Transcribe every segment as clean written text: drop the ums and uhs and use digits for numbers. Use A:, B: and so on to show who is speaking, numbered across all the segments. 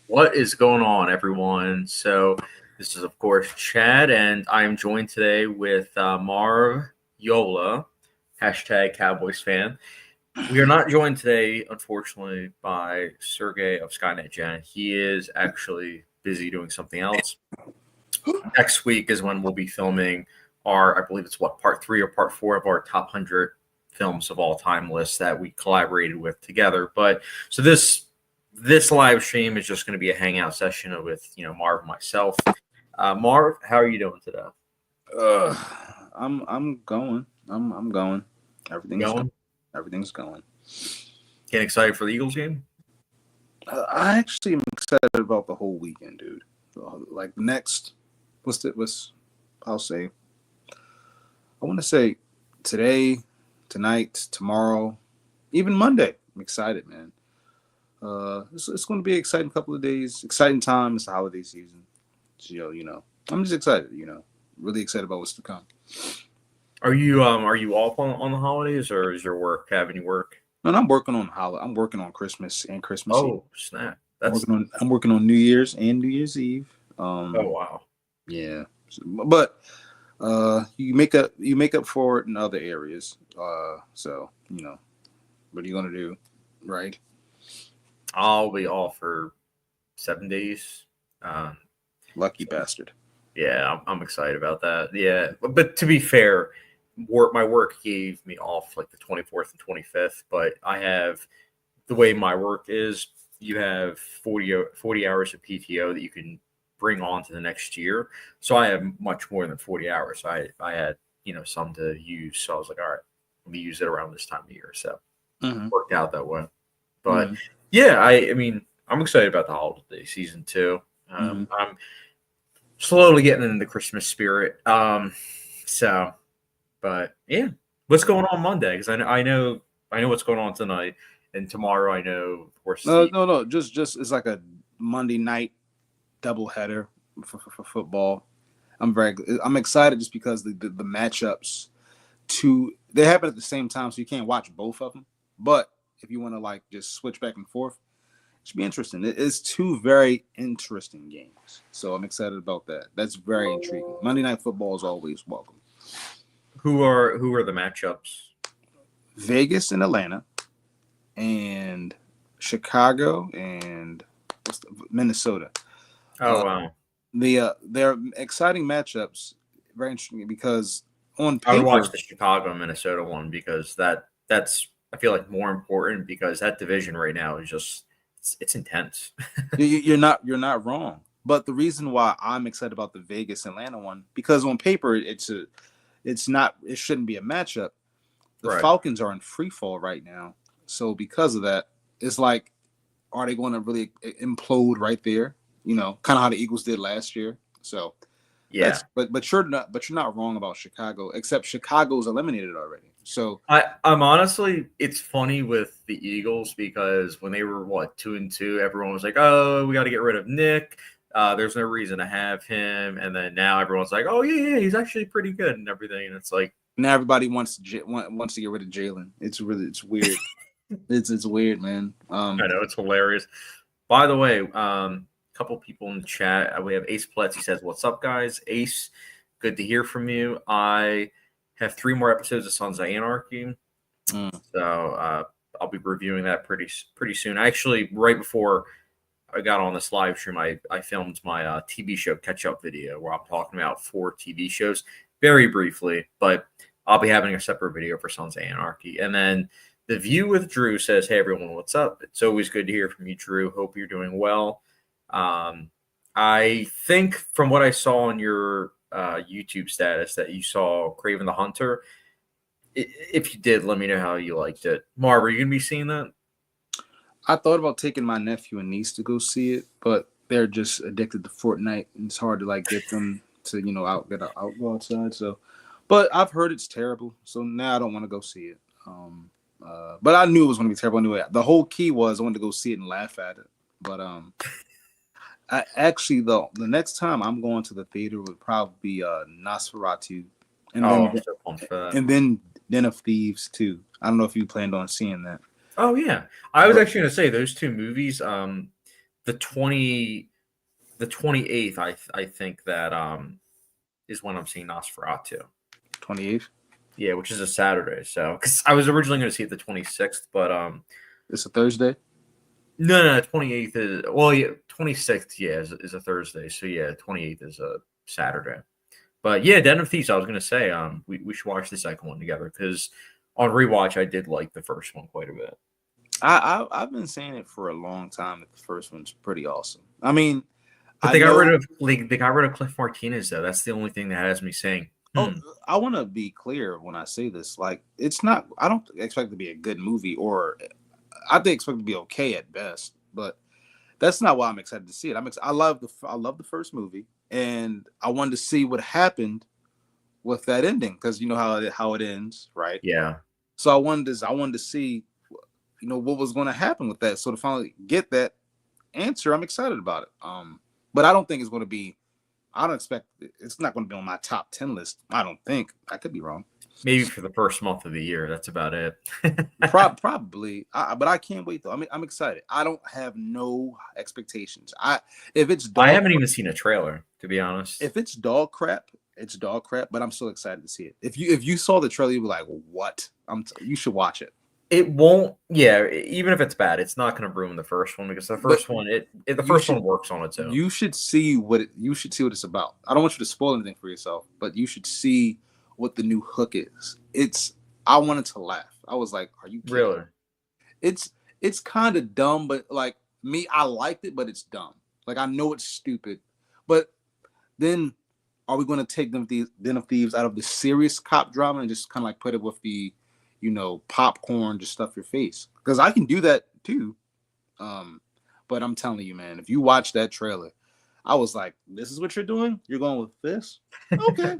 A: What is going on, everyone? So, this is, of course, Chad, and I am joined today with Marv Yola, hashtag Cowboys fan. We are not joined today, unfortunately, by Sergey of Skynet Gen. He is actually busy doing something else. Next week is when we'll be filming I believe it's part three or part four of our top 100 films of all time list that we collaborated with together. But so this live stream is just going to be a hangout session with Marv and myself. Marv, how are you doing today?
B: I'm going. I'm going. Everything's going.
A: Getting excited for the Eagles game?
B: I actually am excited about the whole weekend, dude. Like next, I'll say. I want to say today, tonight, tomorrow, even Monday. I'm excited, man. It's going to be an exciting couple of days. Exciting time. It's the holiday season. So, I'm just excited. Really excited about what's to come.
A: Are you off on the holidays, or is your work having you work?
B: No, I'm working on I'm working on Christmas and Christmas Eve.
A: Oh, snap!
B: I'm working on New Year's and New Year's Eve.
A: Oh, wow.
B: Yeah, but you make up for it in other areas. So what are you gonna do, right?
A: I'll be off for 7 days.
B: Lucky bastard.
A: Yeah, I'm excited about that. Yeah, but to be fair, my work gave me off like the 24th and 25th, but I have the way my work is. You have 40 hours of PTO that you can bring on to the next year. So I have much more than 40 hours. I had some to use. So I was like, all right, let me use it around this time of year. So worked out that way. But yeah, I mean, I'm excited about the holiday season too. I'm slowly getting into the Christmas spirit. But yeah, what's going on Monday? Because I know what's going on tonight, and tomorrow I know, of course.
B: No. Just it's like a Monday night doubleheader for football. I'm excited just because the matchups they happen at the same time, so you can't watch both of them. But if you want to like just switch back and forth, it should be interesting. It's two very interesting games, so I'm excited about that. That's very intriguing. Monday Night Football is always welcome.
A: Who are the matchups?
B: Vegas and Atlanta, and Chicago and Minnesota.
A: Oh wow!
B: They're exciting matchups. Very interesting because on paper,
A: I would watch the Chicago Minnesota one because that's I feel like more important because that division right now is just it's intense.
B: You're not wrong. But the reason why I'm excited about the Vegas Atlanta one because on paper it shouldn't be a matchup. The Falcons are in free fall right now, so because of that, it's like, are they going to really implode right there? Kind of how the Eagles did last year. So
A: yeah,
B: but you're not wrong about Chicago, except Chicago's eliminated already. So
A: I'm honestly, it's funny with the Eagles because when they were 2-2, everyone was like, oh, we got to get rid of Nick. There's no reason to have him, and then now everyone's like, oh yeah, he's actually pretty good and everything, and it's like
B: now everybody wants to get rid of Jalen. It's weird. it's weird, man.
A: I know, it's hilarious. By the way, couple people in the chat. We have Ace Pletz. He says, "What's up, guys? Ace, good to hear from you. I have 3 more episodes of Sons of Anarchy, so I'll be reviewing that pretty soon. Actually, right before I got on this live stream, I filmed my TV show catch-up video where I'm talking about 4 TV shows very briefly, but I'll be having a separate video for Sons of Anarchy. And then The View with Drew says, hey, everyone, what's up? It's always good to hear from you, Drew. Hope you're doing well. I think from what I saw on your YouTube status that you saw Craven the Hunter. If you did, let me know how you liked it. Marv, are you going to be seeing that?
B: I thought about taking my nephew and niece to go see it, but they're just addicted to Fortnite, and it's hard to get them to go outside. So, but I've heard it's terrible, so now I don't want to go see it. But I knew it was going to be terrible anyway. The whole key was I wanted to go see it and laugh at it. But I actually the next time I'm going to the theater would probably be Nosferatu, and then Den of Thieves too. I don't know if you planned on seeing that.
A: Oh yeah, I was actually going to say those 2 movies. the 28th, I think that is when I'm seeing Nosferatu.
B: 28th.
A: Yeah, which is a Saturday. So, because I was originally going to see it the 26th, but
B: It's a Thursday.
A: no, 28th is, well, yeah, 26th, yeah, is a Thursday. So yeah, 28th is a Saturday. But yeah, Den of Thieves. I was going to say we should watch the second one together because on rewatch I did like the first one quite a bit.
B: I've been saying it for a long time that the first one's pretty awesome. I mean,
A: But they got rid of Cliff Martinez though. That's the only thing that has me saying.
B: Oh, I want to be clear when I say this. Like, it's not. I don't expect it to be a good movie, or I think expect it to be okay at best. But that's not why I'm excited to see it. I love the first movie, and I wanted to see what happened with that ending because you know how it ends, right?
A: Yeah.
B: So I wanted to see, you know, what was going to happen with that. So to finally get that answer, I'm excited about it. But I don't think it's going to be. I don't expect it's not going to be on my top 10 list. I don't think. I could be wrong.
A: Maybe for the first month of the year. That's about it.
B: Probably. But I can't wait though. I'm excited. I don't have no expectations.
A: I haven't even seen a trailer, to be honest.
B: If it's dog crap, it's dog crap. But I'm still excited to see it. If you saw the trailer, you'd be like, "What?" You should watch it.
A: It won't. Yeah, even if it's bad, it's not going to ruin the first one because the first one works on its own.
B: You should see what it's about. I don't want you to spoil anything for yourself, but you should see what the new hook is. I wanted to laugh. I was like, "Are you kidding?"
A: Really?
B: It's kind of dumb, but like me, I liked it, but it's dumb. Like I know it's stupid, but then are we going to take Den of Thieves out of the serious cop drama and just kind of like put it with the, you know, popcorn, just stuff your face? Because I can do that too. But I'm telling you, man, if you watch that trailer, I was like, "This is what you're doing? You're going with this? Okay."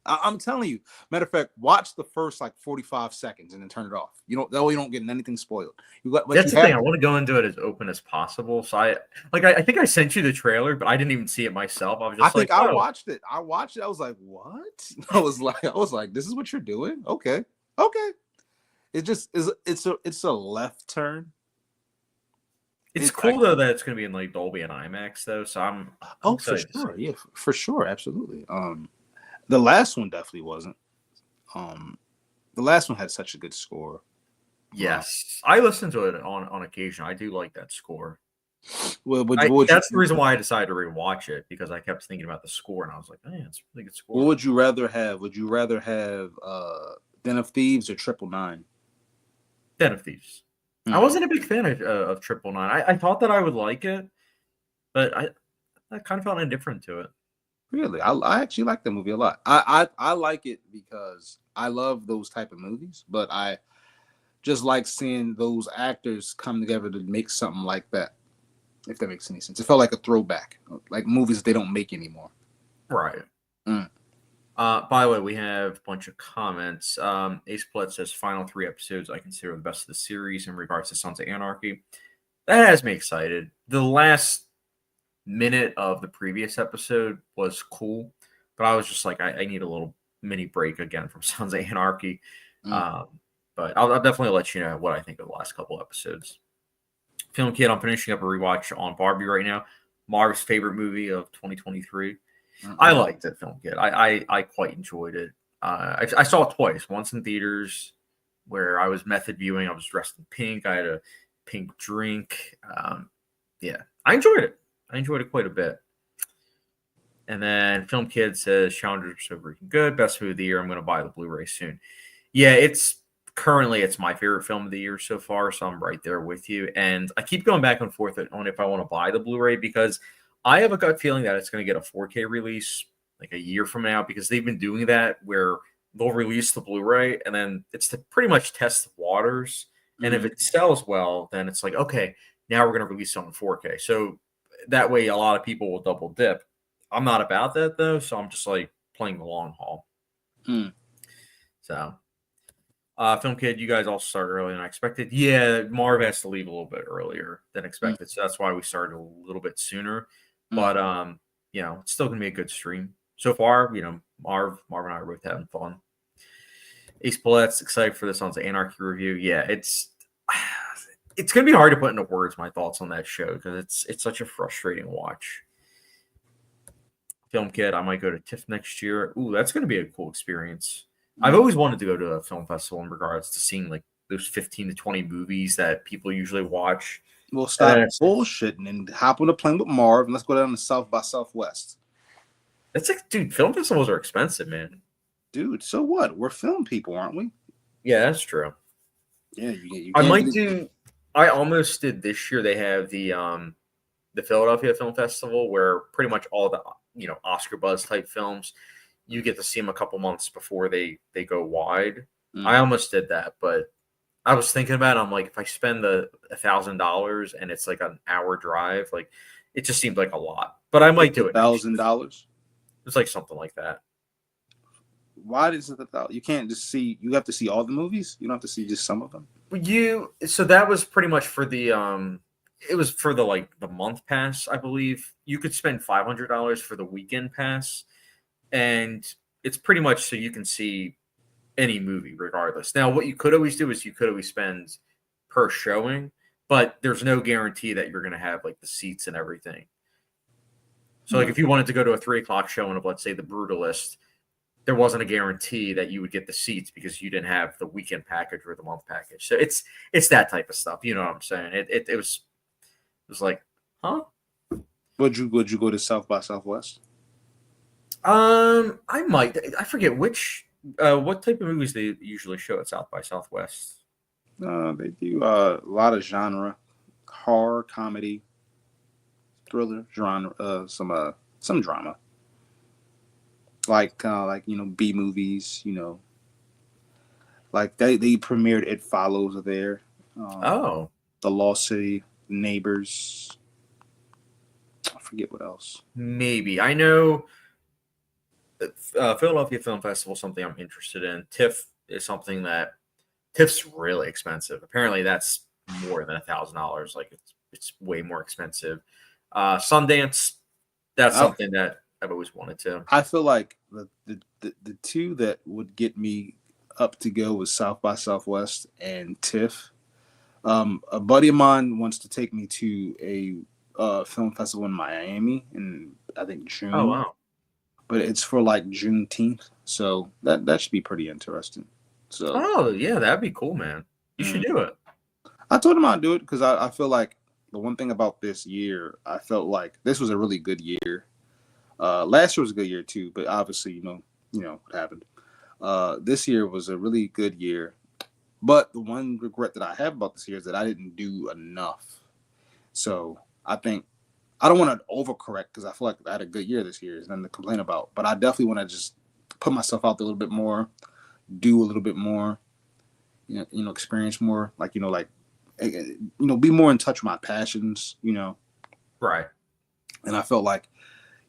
B: I'm telling you. Matter of fact, watch the first like 45 seconds and then turn it off. That way you don't get anything spoiled.
A: That's the thing. I want to go into it as open as possible. So I think I sent you the trailer, but I didn't even see it myself. I was just
B: I watched it. I was like, "What?" I was like, "This is what you're doing? Okay." It just is. It's a left turn.
A: It's cool though that it's going to be in like Dolby and IMAX though. So I'm
B: for sure. Yeah, for sure, absolutely. The last one definitely wasn't. The last one had such a good score.
A: Yes, I listen to it on occasion. I do like that score.
B: Well,
A: that's the reason why I decided to rewatch it because I kept thinking about the score and I was like, "Man, it's a really good score."
B: What would you rather have? Would you rather have Den of Thieves or 999?
A: Den of Thieves. I wasn't a big fan of 999. I thought that I would like it, but I kind of felt indifferent to it.
B: Really, I actually like that movie a lot. I like it because I love those type of movies, but I just like seeing those actors come together to make something like that. If that makes any sense, it felt like a throwback, like movies they don't make anymore.
A: Right. By the way, we have a bunch of comments. Ace Plett says, "Final 3 episodes I consider the best of the series in regards to Sons of Anarchy." That has me excited. The last minute of the previous episode was cool, but I was just like, I need a little mini break again from Sons of Anarchy. But I'll definitely let you know what I think of the last couple episodes. Film Kid, I'm finishing up a rewatch on Barbie right now. Marv's favorite movie of 2023. I liked it, Film Kid. I quite enjoyed it. I saw it twice. Once in theaters where I was method viewing. I was dressed in pink. I had a pink drink. Yeah, I enjoyed it. I enjoyed it quite a bit. And then Film Kid says, "Challenger's are so freaking good. Best movie of the year. I'm going to buy the Blu-ray soon." Yeah, it's my favorite film of the year so far, so I'm right there with you. And I keep going back and forth on if I want to buy the Blu-ray because I have a gut feeling that it's going to get a 4K release like a year from now because they've been doing that where they'll release the Blu-ray and then it's to pretty much test the waters. And if it sells well, then it's like, okay, now we're going to release it on 4K. So that way a lot of people will double dip. I'm not about that though, so I'm just like playing the long haul. So Film Kid, you guys all started earlier than I expected. Yeah, Marv has to leave a little bit earlier than expected, so that's why we started a little bit sooner. But you know, it's still gonna be a good stream so far. You know, Marv and I are both having fun. Ace Palettes excited for this on the Anarchy review. Yeah, it's it's gonna be hard to put into words my thoughts on that show because it's such a frustrating watch. Film Kid, I might go to TIFF next year. Ooh, that's gonna be a cool experience. I've always wanted to go to a film festival in regards to seeing like those 15 to 20 movies that people usually watch.
B: Well, stop bullshitting and hop on a plane with Marv and let's go down to South by Southwest.
A: That's like, dude, film festivals are expensive, man.
B: Dude, so what? We're film people, aren't we?
A: Yeah, that's true.
B: Yeah, you
A: I
B: can't
A: might do. I almost did this year. They have the Philadelphia Film Festival where pretty much all the Oscar buzz type films you get to see them a couple months before they go wide. I almost did that, but I was thinking about it. I'm like, if I spend the $1,000 and it's like an hour drive, like it just seems like a lot. But I might do it.
B: $1,000.
A: It's like something like that.
B: Why does it? You can't just see. You have to see all the movies. You don't have to see just some of them.
A: So that was pretty much for the it was for the month pass, I believe. You could spend $500 for the weekend pass, and it's pretty much so you can see any movie regardless. Now, what you could always do is you could always spend per showing, but there's no guarantee that you're going to have like the seats and everything. So, like if you wanted to go to a 3:00 showing of, let's say, The Brutalist, there wasn't a guarantee that you would get the seats because you didn't have the weekend package or the month package. So it's that type of stuff. You know what I'm saying? It was like, huh?
B: Would you go to South by Southwest?
A: I might. I forget which. What type of movies they usually show at South by Southwest?
B: They do a lot of genre, horror, comedy, thriller, genre, some drama. Like B movies, like they premiered It Follows there.
A: The
B: Lost City, Neighbors. I forget what else.
A: Maybe I know. Philadelphia Film Festival is something I'm interested in. TIFF is something that TIFF's really expensive. Apparently, that's more than $1,000. Like it's way more expensive. Sundance, that's something that I've always wanted to.
B: I feel like the two that would get me up to go was South by Southwest and TIFF. A buddy of mine wants to take me to a film festival in Miami in I think June.
A: Oh wow!
B: But it's for like Juneteenth, so that should be pretty interesting. So
A: yeah, that'd be cool, man. You should do it.
B: I told him I'd do it because I feel like the one thing about this year, I felt like this was a really good year. Last year was a good year too, but obviously, you know what happened. This year was a really good year, but the one regret that I have about this year is that I didn't do enough. So I think I don't want to overcorrect because I feel like I had a good year this year. There's nothing to complain about, but I definitely want to just put myself out there a little bit more, do a little bit more, experience more, be more in touch with my passions,
A: Right.
B: And I felt like,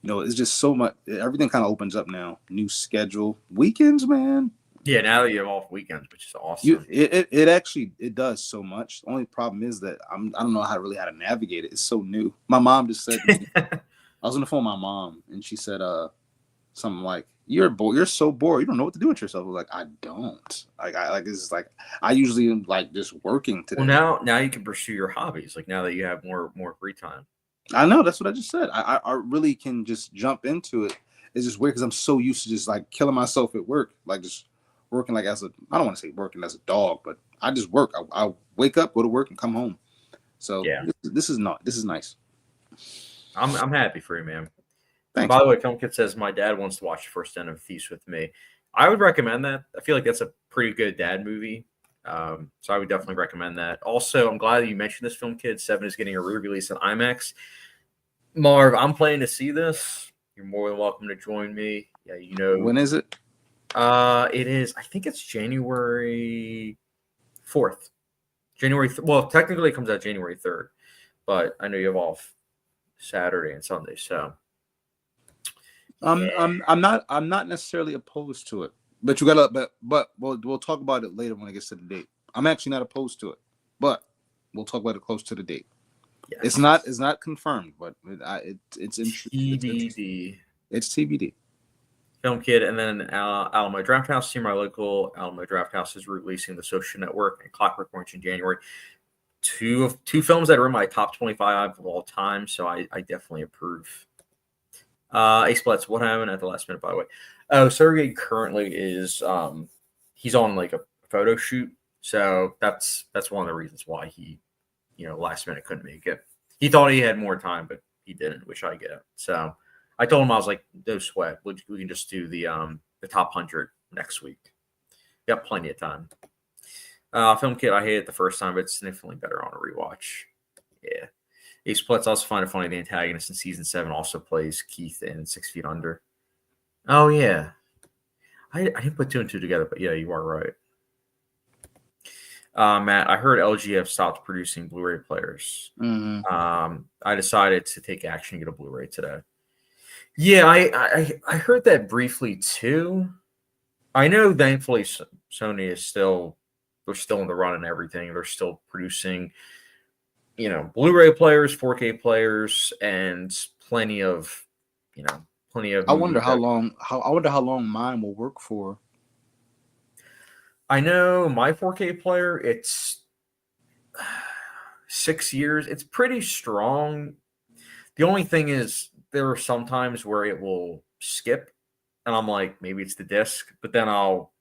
B: it's just so much. Everything kind of opens up now. New schedule, weekends, man.
A: Yeah, now that you have off weekends, which is awesome.
B: It actually does so much. The only problem is that I don't know how to navigate it. It's so new. My mom just said, I was on the phone with my mom, and she said something like, "You're bored. You're so bored. You don't know what to do with yourself." I was like, "I don't. I usually am like just working today."
A: Well, now you can pursue your hobbies. Like now that you have more free time.
B: I know, that's what I just said. I really can just jump into it. It's just weird because I'm so used to just like killing myself at work, like just working like I don't want to say working as a dog, but I just work. I wake up, go to work, and come home. So yeah, this is nice.
A: I'm happy for you, man.
B: Thanks.
A: By the way, Film Kid says my dad wants to watch the first Den of Thieves with me. I would recommend that. I feel like that's a pretty good dad movie. So I would definitely recommend that. Also, I'm glad that you mentioned this, Film Kid. 7 is getting a re-release on IMAX. Marv, I'm planning to see this. You're more than welcome to join me. Yeah,
B: When is it?
A: It is. I think it's January 4th. Well, technically, it comes out January 3rd, but I know you have off Saturday and Sunday, so.
B: I'm not necessarily opposed to it, but you gotta. But we'll talk about it later when it gets to the date. I'm actually not opposed to it, but we'll talk about it close to the date. Yes. It's not confirmed, but it's
A: TBD.
B: It's TBD.
A: Film Kid, and then Alamo Drafthouse. See my local Alamo Drafthouse is releasing The Social Network and Clockwork Orange in January. two films that are in my top 25 of all time, so I definitely approve. Ace Blitz, what happened at the last minute, by the way? Oh, Sergey currently is he's on like a photo shoot, so that's one of the reasons why he, last minute couldn't make it. He thought he had more time, but he didn't, which I get. So I told him, I was like, no sweat. We can just do the top 100 next week. Got plenty of time. Film Kit, I hated it the first time, but it's significantly better on a rewatch. Yeah. Ace Plutz, also find it funny the antagonist in season 7 also plays Keith in 6 Feet Under. Oh, yeah. I didn't put 2 and 2 together, but yeah, you are right. Matt, I heard LG have stopped producing Blu-ray players.
B: Mm-hmm.
A: I decided to take action and get a Blu-ray today. Yeah, I heard that briefly too. I know, thankfully, Sony is they're still in the run and everything. They're still producing, Blu-ray players, 4K players, and plenty of.
B: I wonder how long mine will work for.
A: I know my 4K player, it's 6 years. It's pretty strong. The only thing is there are some times where it will skip, and I'm like, maybe it's the disc, but then I'll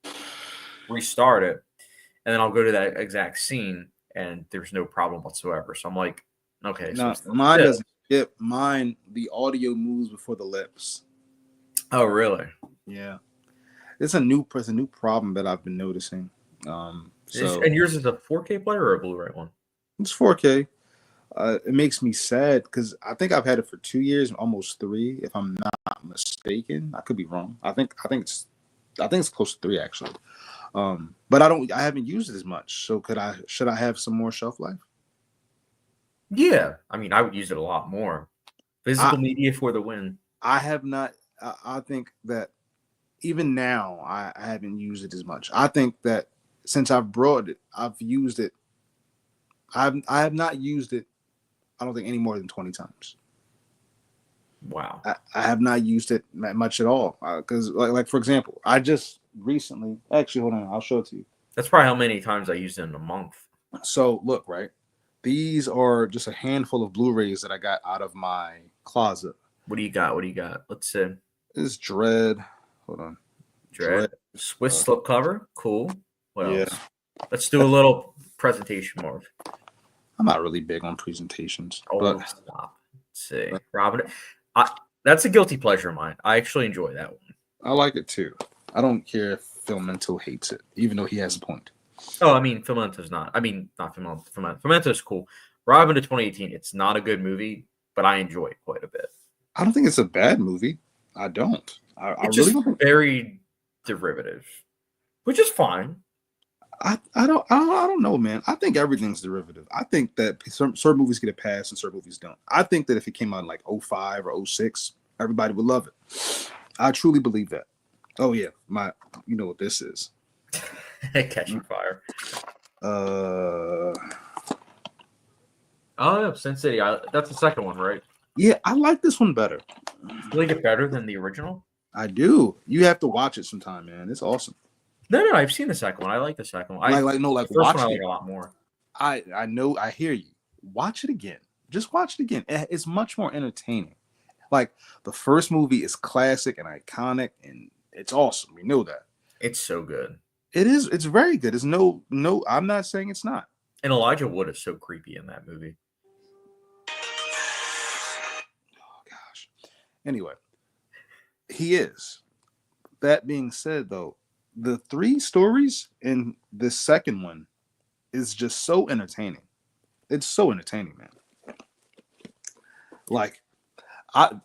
A: restart it, and then I'll go to that exact scene, and there's no problem whatsoever. So I'm like, okay.
B: No,
A: so
B: mine doesn't skip. Mine, the audio moves before the lips.
A: Oh, really?
B: Yeah. It's a new problem that I've been noticing.
A: And yours is a 4K player or a Blu-ray one?
B: It's 4K. It makes me sad because I think I've had it for 2 years, almost 3, if I'm not mistaken. I could be wrong. I think it's close to 3 actually. But I haven't used it as much. So should I have some more shelf life?
A: Yeah, I mean, I would use it a lot more. Physical media for the win.
B: I have not. I think that even now I haven't used it as much. I think that since I've brought it, I've used it. I have not used it. I don't think any more than 20 times.
A: Wow.
B: I have not used it much at all. Because like for example, I just recently actually hold on, I'll show it to you.
A: That's probably how many times I used it in a month.
B: So look, right. These are just a handful of Blu-rays that I got out of my closet.
A: What do you got? Let's see.
B: This is Dread. Hold on.
A: Dread. Swiss slipcover. Cool. What else? Let's do a little presentation, Marv.
B: I'm not really big on presentations.
A: Stop. Let's see. Robin. That's a guilty pleasure of mine. I actually enjoy that one.
B: I like it too. I don't care if Filmento hates it, even though he has a point.
A: Oh, I mean, Filmento's not. I mean, not Filmento. Filmento's cool. Robin to 2018, it's not a good movie, but I enjoy it quite a bit.
B: I don't think it's a bad movie. I don't.
A: It's really just very derivative, which is fine.
B: I don't know, man. I think everything's derivative. I think that certain movies get a pass and certain movies don't. I think that if it came out in like 05 or 06, everybody would love it. I truly believe that. Oh yeah, you know what this is.
A: Catching Fire.
B: Oh
A: yeah, Sin City. That's the second one, right?
B: Yeah, I like this one better.
A: You like it better than the original?
B: I do. You have to watch it sometime, man. It's awesome.
A: No, I've seen the second one. I like the second one.
B: The
A: first
B: watch
A: one I
B: it.
A: like a lot more.
B: I know. I hear you. Watch it again. Just watch it again. It's much more entertaining. Like the first movie is classic and iconic, and it's awesome. We know that.
A: It's so good.
B: It is. It's very good. It's no. I'm not saying it's not.
A: And Elijah Wood is so creepy in that movie.
B: Oh gosh. Anyway, he is. That being said, though, the 3 stories in the second one is just so entertaining. It's so entertaining, man. Like,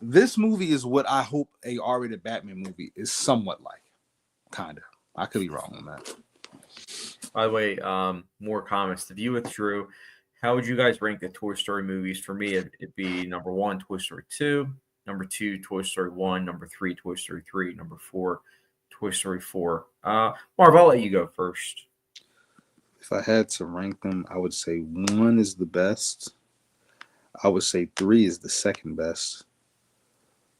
B: this movie is what I hope a R-rated Batman movie is somewhat like. Kind of. I could be wrong on that.
A: By the way, more comments. The view with Drew. How would you guys rank the Toy Story movies? For me, it'd be number 1, Toy Story 2. Number 2, Toy Story 1. Number 3, Toy Story 3. Number 4, Toy Story 4. Marv, I'll let you go first.
B: If I had to rank them, I would say 1 is the best. I would say 3 is the second best.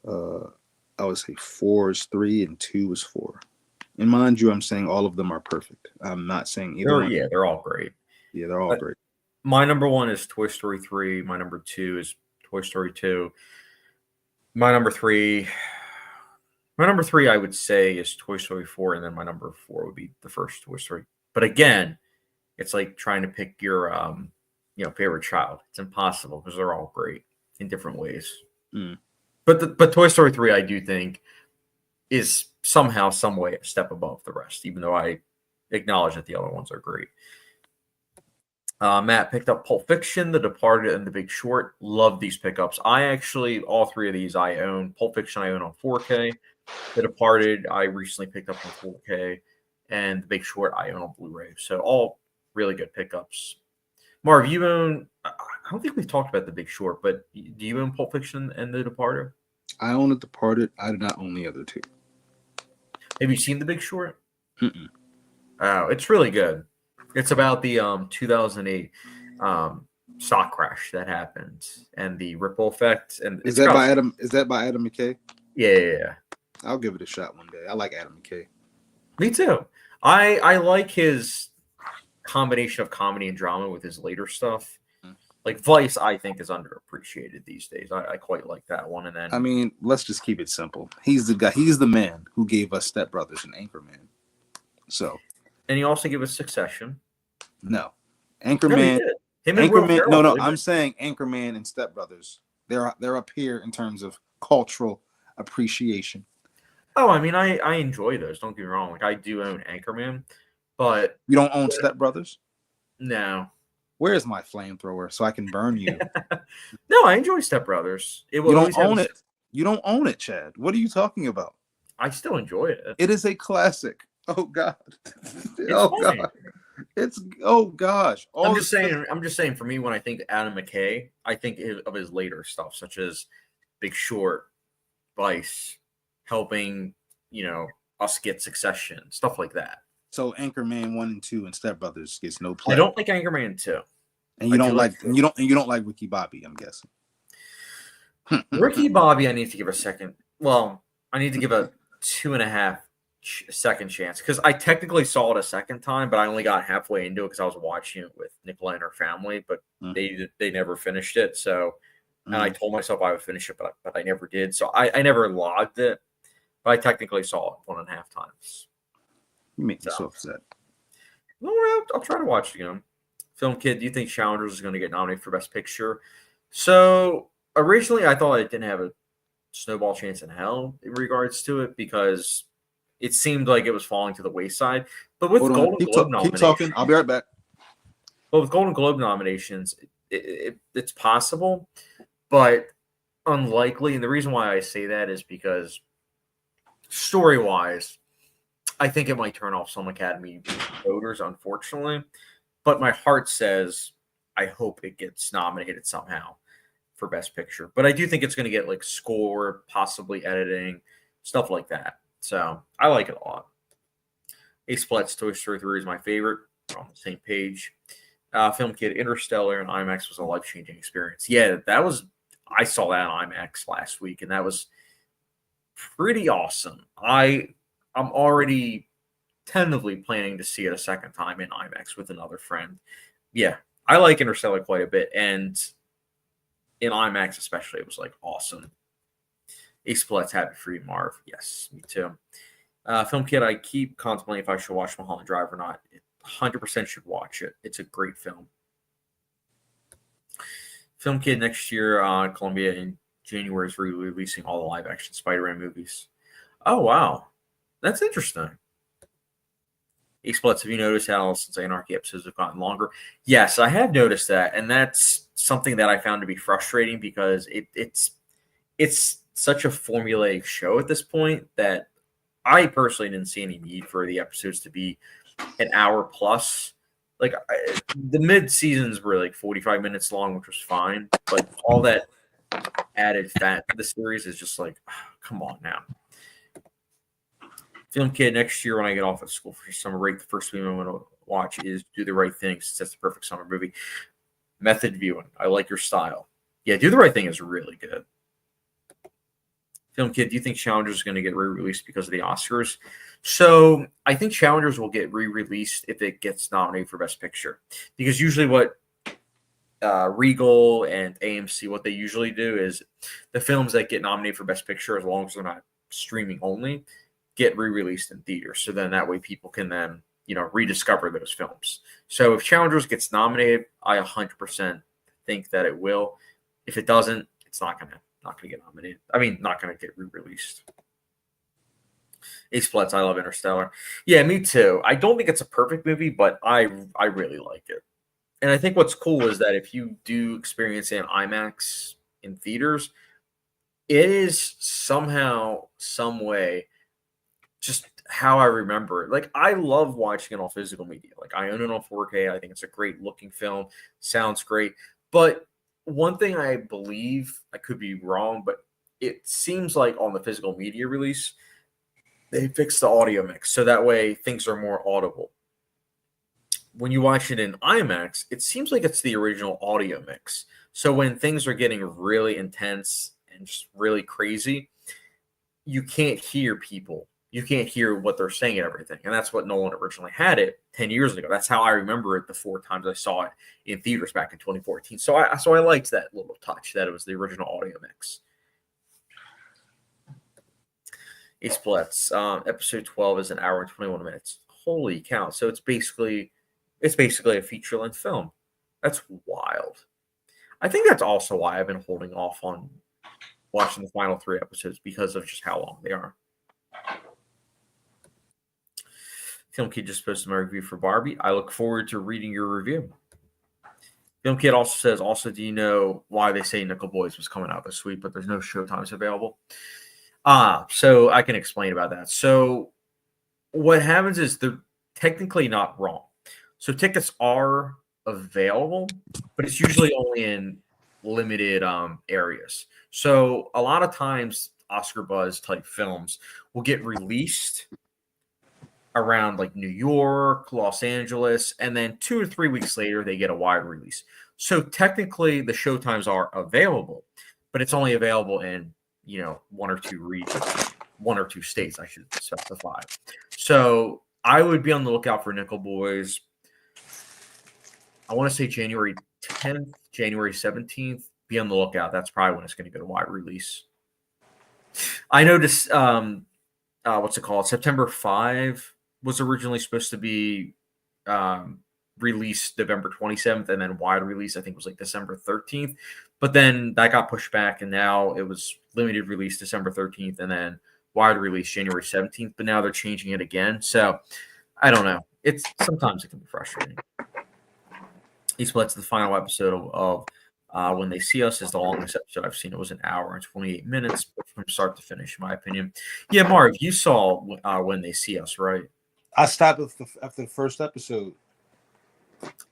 B: I would say 4 is 3 and 2 is 4. And mind you, I'm saying all of them are perfect. I'm not saying either one.
A: Yeah, they're all great.
B: Yeah, they're all great.
A: My number one is Toy Story 3. My number two is Toy Story 2. My number three, my number three, I would say is Toy Story 4, and then my number four would be the first Toy Story. But again, it's like trying to pick your favorite child. It's impossible because they're all great in different ways.
B: Mm.
A: But Toy Story 3, I do think, is somehow, some way a step above the rest, even though I acknowledge that the other ones are great. Matt picked up Pulp Fiction, The Departed, and The Big Short. Love these pickups. I actually, all three of these I own. Pulp Fiction I own on 4K. The Departed I recently picked up on 4K. And The Big Short I own on Blu-ray. So all really good pickups. Marv, you own, I don't think we've talked about The Big Short, but do you own Pulp Fiction and The Departed?
B: I own The Departed. I do not own the other two.
A: Have you seen The Big Short?
B: Mm-mm.
A: Oh, it's really good. It's about the 2008 stock crash that happened and the ripple effect. And
B: Is that by Adam? Is that by Adam McKay?
A: Yeah.
B: I'll give it a shot one day. I like Adam McKay.
A: Me too. I like his combination of comedy and drama with his later stuff. Like Vice, I think is underappreciated these days. I quite like that one. And then
B: I mean, let's just keep it simple. He's the guy. He's the man who gave us Step Brothers and Anchorman. So.
A: And he also gave us Succession.
B: No, Anchorman.
A: No,
B: Anchorman. No. I'm saying Anchorman and Step Brothers. They're up here in terms of cultural appreciation.
A: Oh, I mean, I enjoy those. Don't get me wrong. Like I do own Anchorman, but
B: you don't own Step Brothers.
A: No.
B: Where's my flamethrower so I can burn you?
A: No, I enjoy Step Brothers.
B: You don't own it. You don't own it, Chad. What are you talking about?
A: I still enjoy it.
B: It is a classic. Oh God. God. Oh gosh.
A: I'm just saying. For me, when I think Adam McKay, I think of his later stuff, such as Big Short, Vice, helping us get Succession, stuff like that.
B: So Anchorman 1 and 2 and Step Brothers gets no play.
A: I don't like Anchorman 2.
B: And you don't like Ricky Bobby, I'm guessing.
A: Ricky Bobby, I need to give a second. Well, I need to give a 2.5 second chance because I technically saw it a second time, but I only got halfway into it because I was watching it with Nicola and her family, but they never finished it. So, and I told myself I would finish it, but I never did. So I never logged it, but I technically saw it 1.5 times.
B: You make me so upset.
A: Well, I'll try to watch it again. Film Kid, do you think Challengers is going to get nominated for Best Picture? So originally, I thought it didn't have a snowball chance in hell in regards to it because it seemed like it was falling to the wayside. But with Golden Globe nominations,
B: keep talking. I'll be right back.
A: But with Golden Globe nominations, it's possible, but unlikely. And the reason why I say that is because story-wise, I think it might turn off some Academy voters, unfortunately. But my heart says I hope it gets nominated somehow for Best Picture. But I do think it's going to get like score, possibly editing, stuff like that. So I like it a lot. Ace Plet's Toy Story 3 is my favorite. We're on the same page. Film Kid, Interstellar and IMAX was a life-changing experience. Yeah, I saw that on IMAX last week, and that was pretty awesome. I'm already tentatively planning to see it a second time in IMAX with another friend. Yeah, I like Interstellar quite a bit, and in IMAX especially, it was like awesome. Ace Plet's happy for you, Marv. Yes, me too. Film Kid, I keep contemplating if I should watch Mulholland Drive or not. 100% should watch it. It's a great film. Film Kid, next year, Columbia in January is releasing all the live-action Spider-Man movies. Oh, wow. That's interesting. Ace Plet's, have you noticed how since Anarchy episodes have gotten longer? Yes, I have noticed that, and that's something that I found to be frustrating because it's such a formulaic show at this point that I personally didn't see any need for the episodes to be an hour plus. Like the mid seasons were like 45 minutes long, which was fine, but all that added fat to the series is just like, oh, come on now. Film Kid, next year when I get off of school for summer break, the first movie I'm going to watch is Do the Right Thing, since that's the perfect summer movie. Method viewing. I like your style. Yeah, Do the Right Thing is really good. Film Kid, do you think Challengers is going to get re-released because of the Oscars? So I think Challengers will get re-released if it gets nominated for Best Picture. Because usually what Regal and AMC, what they usually do is the films that get nominated for Best Picture, as long as they're not streaming only, get re-released in theaters. So then that way people can then, rediscover those films. So if Challengers gets nominated, I 100% think that it will. If it doesn't, it's not gonna get nominated. I mean, not gonna get re-released. Ace Splits, I love Interstellar. Yeah, me too. I don't think it's a perfect movie, but I really like it. And I think what's cool is that if you do experience it in IMAX in theaters, it is somehow, some way, just how I remember it. Like, I love watching it on physical media. Like, I own it on 4K. I think it's a great looking film. Sounds great. But one thing I believe, I could be wrong, but it seems like on the physical media release, they fixed the audio mix so that way things are more audible. When you watch it in IMAX, it seems like it's the original audio mix. So when things are getting really intense and just really crazy, you can't hear people. You can't hear what they're saying and everything. And that's what Nolan originally had it 10 years ago. That's how I remember it the 4 times I saw it in theaters back in 2014. So I liked that little touch that it was the original audio mix. Ace Splits, episode 12 is an hour and 21 minutes. Holy cow. So it's basically a feature-length film. That's wild. I think that's also why I've been holding off on watching the final 3 episodes, because of just how long they are. Film Kid just posted my review for Barbie. I look forward to reading your review. Film Kid also says, do you know why they say Nickel Boys was coming out this week, but there's no showtimes available? So I can explain about that. So what happens is they're technically not wrong. So tickets are available, but it's usually only in limited areas. So a lot of times Oscar buzz type films will get released around like New York, Los Angeles, and then 2 or 3 weeks later they get a wide release. So technically the showtimes are available, but it's only available in 1 or 2 regions, 1 or 2 states, I should specify. So I would be on the lookout for Nickel Boys. I want to say January 10th, January 17th. Be on the lookout. That's probably when it's going to get a wide release. I noticed, what's it called? September 5 was originally supposed to be released November 27th, and then wide release, I think, was like December 13th. But then that got pushed back, and now it was limited release December 13th, and then wide release January 17th. But now they're changing it again. So I don't know. Sometimes it can be frustrating. He splits the final episode of When They See Us is the longest episode I've seen. It was an hour and 28 minutes from start to finish, in my opinion. Yeah, Marv, you saw When They See Us, right?
B: I stopped after the first episode.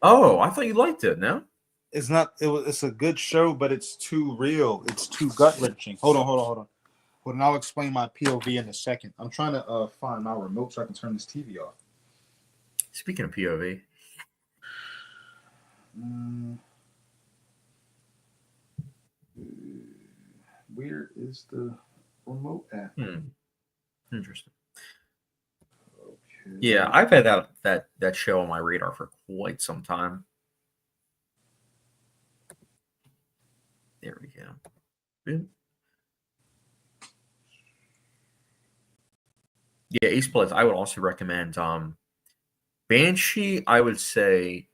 A: Oh, I thought you liked it. No,
B: it's not. It's a good show, but it's too real. It's too gut wrenching. Hold on. I'll explain my POV in a second. I'm trying to find my remote so I can turn this TV off.
A: Speaking of POV.
B: Where is the remote at?
A: Interesting.
B: Okay.
A: Yeah, I've had that show on my radar for quite some time. There we go. Yeah, Ace Blitz, I would also recommend Banshee. I would say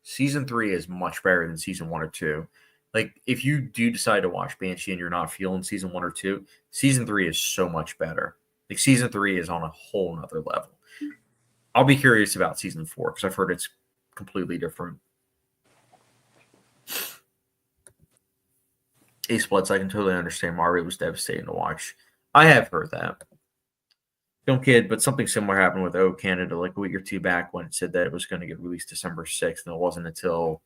A: season 3 is much better than season 1 or 2. Like, if you do decide to watch Banshee and you're not feeling season 1 or 2, season 3 is so much better. Like, season 3 is on a whole nother level. I'll be curious about season 4 because I've heard it's completely different. Ace Blitz, I can totally understand. Mario was devastating to watch. I have heard that. Film Kid, but something similar happened with O Canada like a week or 2 back when it said that it was going to get released December 6th, and it wasn't until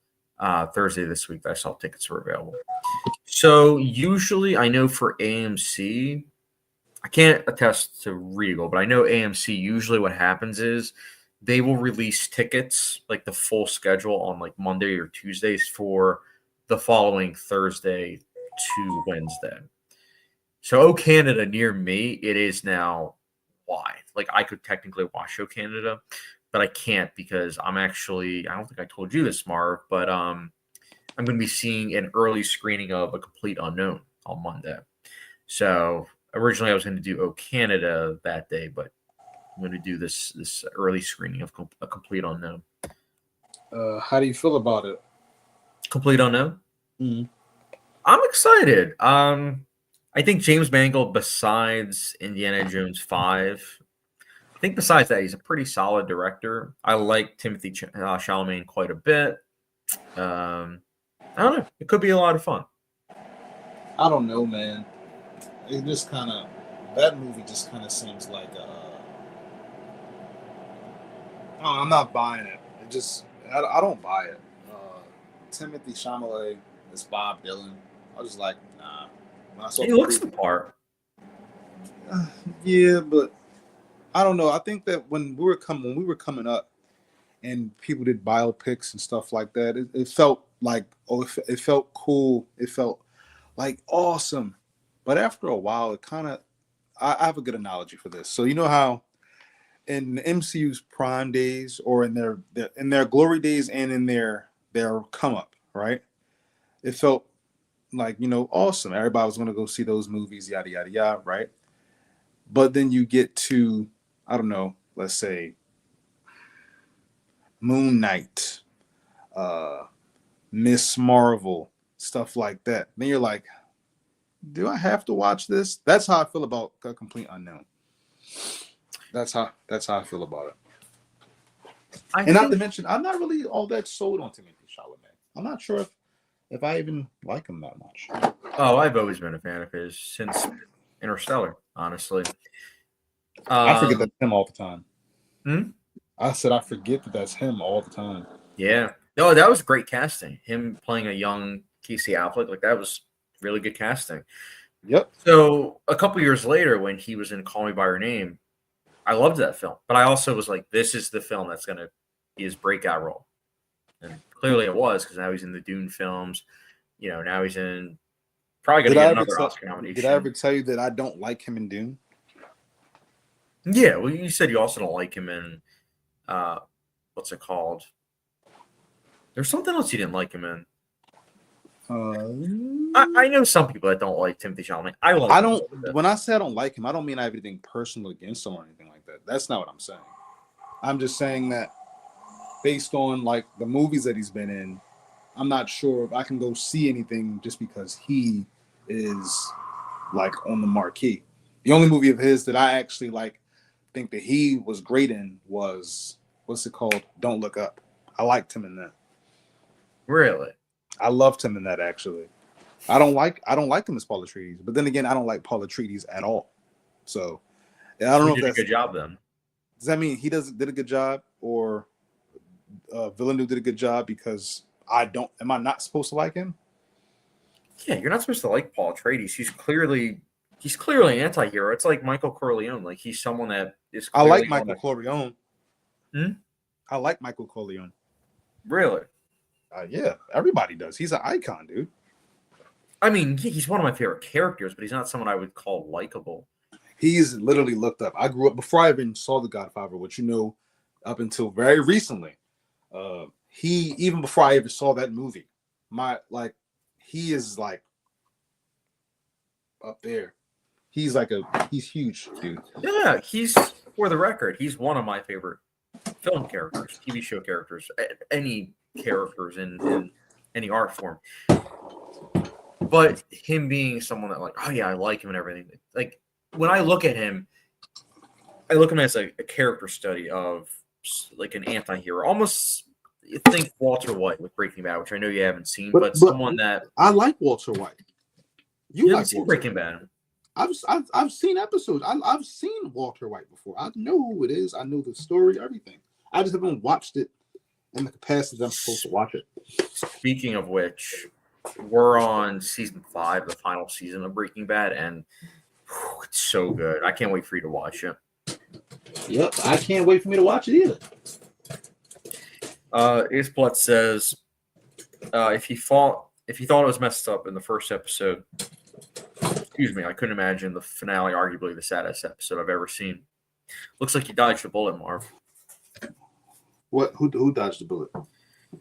A: Thursday this week that I saw tickets were available. So usually I know for AMC, I can't attest to Regal, but I know AMC, usually what happens is they will release tickets, like the full schedule, on like Monday or Tuesdays for the following Thursday to Wednesday. So O Canada near me, it is now wide. Like, I could technically watch O Canada, but I can't because I don't think I told you this, Marv, but I'm I'm going to be seeing an early screening of A Complete Unknown on Monday. So originally I was going to do Oh Canada that day, but I'm going to do this early screening of A Complete Unknown.
B: How do you feel about it?
A: Complete Unknown?
B: Mm-hmm.
A: I'm excited. I think James Mangold, besides Indiana Jones 5, I think besides that, he's a pretty solid director. I like Timothy Chalamet quite a bit. I don't know. It could be a lot of fun.
B: I don't know, man. It just kind of, that movie just kind of seems like I'm not buying it. It just, I don't buy it. Timothy Chalamet is Bob Dylan. I was just like, nah. When I saw
A: He looks the part.
B: Yeah, but I don't know. I think that when we were coming up, and people did biopics and stuff like that, it felt like, it felt cool. It felt like awesome. But after a while, it kind of, I have a good analogy for this. So you know how in the MCU's prime days, or in their glory days, and in their come up, right? It felt like, awesome. Everybody was going to go see those movies, yada yada yada, right? But then you get to, I don't know, let's say Moon Knight, Miss Marvel, stuff like that. Then you're like, do I have to watch this? That's how I feel about A Complete Unknown. That's how I feel about it. Not to mention, I'm not really all that sold on Timothy Chalamet. I'm not sure if I even like him that much.
A: Oh, I've always been a fan of his since Interstellar, honestly.
B: I forget that's him all the time.
A: Hmm?
B: I said I forget that that's him all the time.
A: Yeah. No, that was great casting. Him playing a young Casey Affleck, like that was really good casting.
B: Yep.
A: So a couple years later, when he was in Call Me by Your Name, I loved that film. But I also was like, this is the film that's going to be his breakout role. And clearly it was, because now he's in the Dune films. Now he's in probably going to get another Oscar nomination.
B: Did I ever tell you that I don't like him in Dune?
A: Yeah, well, you said you also don't like him in, what's it called? There's something else you didn't like him in. I know some people that don't like Timothy Chalamet. I don't.
B: When I say I don't like him, I don't mean I have anything personal against him or anything like that. That's not what I'm saying. I'm just saying that based on like the movies that he's been in, I'm not sure if I can go see anything just because he is like on the marquee. The only movie of his that I actually think that he was great in was, what's it called? Don't Look Up. I liked him in that.
A: Really?
B: I loved him in that, actually. I don't like him as Paul Atreides, but then again, I don't like Paul Atreides at all. So I don't know if that's
A: a good job then.
B: Does that mean he did a good job, or Villeneuve did a good job because am I not supposed to like him?
A: Yeah, you're not supposed to like Paul Atreides. He's clearly an anti-hero. It's like Michael Corleone. Like, he's someone that is
B: I like Michael Corleone.
A: Hmm?
B: I like Michael Corleone.
A: Really?
B: Yeah, everybody does. He's an icon, dude.
A: I mean, he's one of my favorite characters, but he's not someone I would call likable.
B: He's literally looked up. I grew up before I even saw The Godfather, which up until very recently. Even before I ever saw that movie, he is like up there. He's huge, dude.
A: Yeah, for the record, he's one of my favorite film characters, TV show characters, any characters in any art form. But him being someone that, like, oh yeah, I like him and everything. Like, when I look at him, I look at him as a character study of like an anti-hero. Almost think Walter White with Breaking Bad, which I know you haven't seen, but someone that
B: I like Walter White.
A: You haven't seen Breaking Bad?
B: I've seen episodes. I've seen Walter White before. I know who it is. I know the story, everything. I just haven't watched it in the capacity I'm supposed to watch it.
A: Speaking of which, we're on season 5, the final season of Breaking Bad, and it's so good. I can't wait for you to watch it.
B: Yep, I can't wait for me to watch it either.
A: Isblut says, if he thought it was messed up in the first episode, excuse me, I couldn't imagine the finale arguably the saddest episode I've ever seen. Looks like you dodged a bullet, Marv.
B: What? Who dodged the bullet?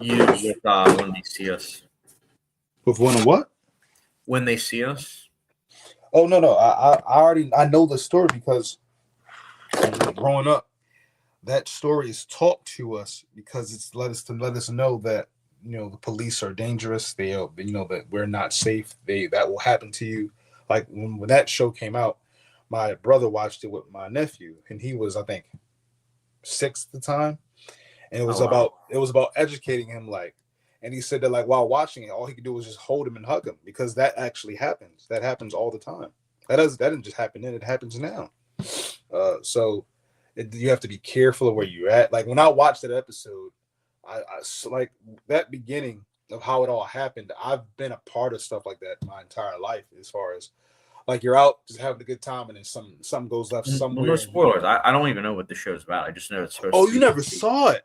A: You with one of these CS.
B: With one of what?
A: When They See Us.
B: Oh no. I know the story because growing up, that story is taught to us because it's let us know that the police are dangerous. They that we're not safe. That will happen to you. Like when that show came out, my brother watched it with my nephew, and he was I think 6 at the time, and
A: Oh wow.
B: it was about educating him and he said that while watching it, all he could do was just hold him and hug him because that actually happens. That happens all the time. That didn't just happen then; it happens now. So you have to be careful of where you're at. Like when I watched that episode, I like that beginning of how it all happened. I've been a part of stuff like that my entire life, as far as like you're out just having a good time and then something goes left
A: Well, no
B: somewhere.
A: spoilers. I don't even know what the show's about. I just know it's supposed
B: Oh,
A: to
B: you
A: be.
B: never saw it?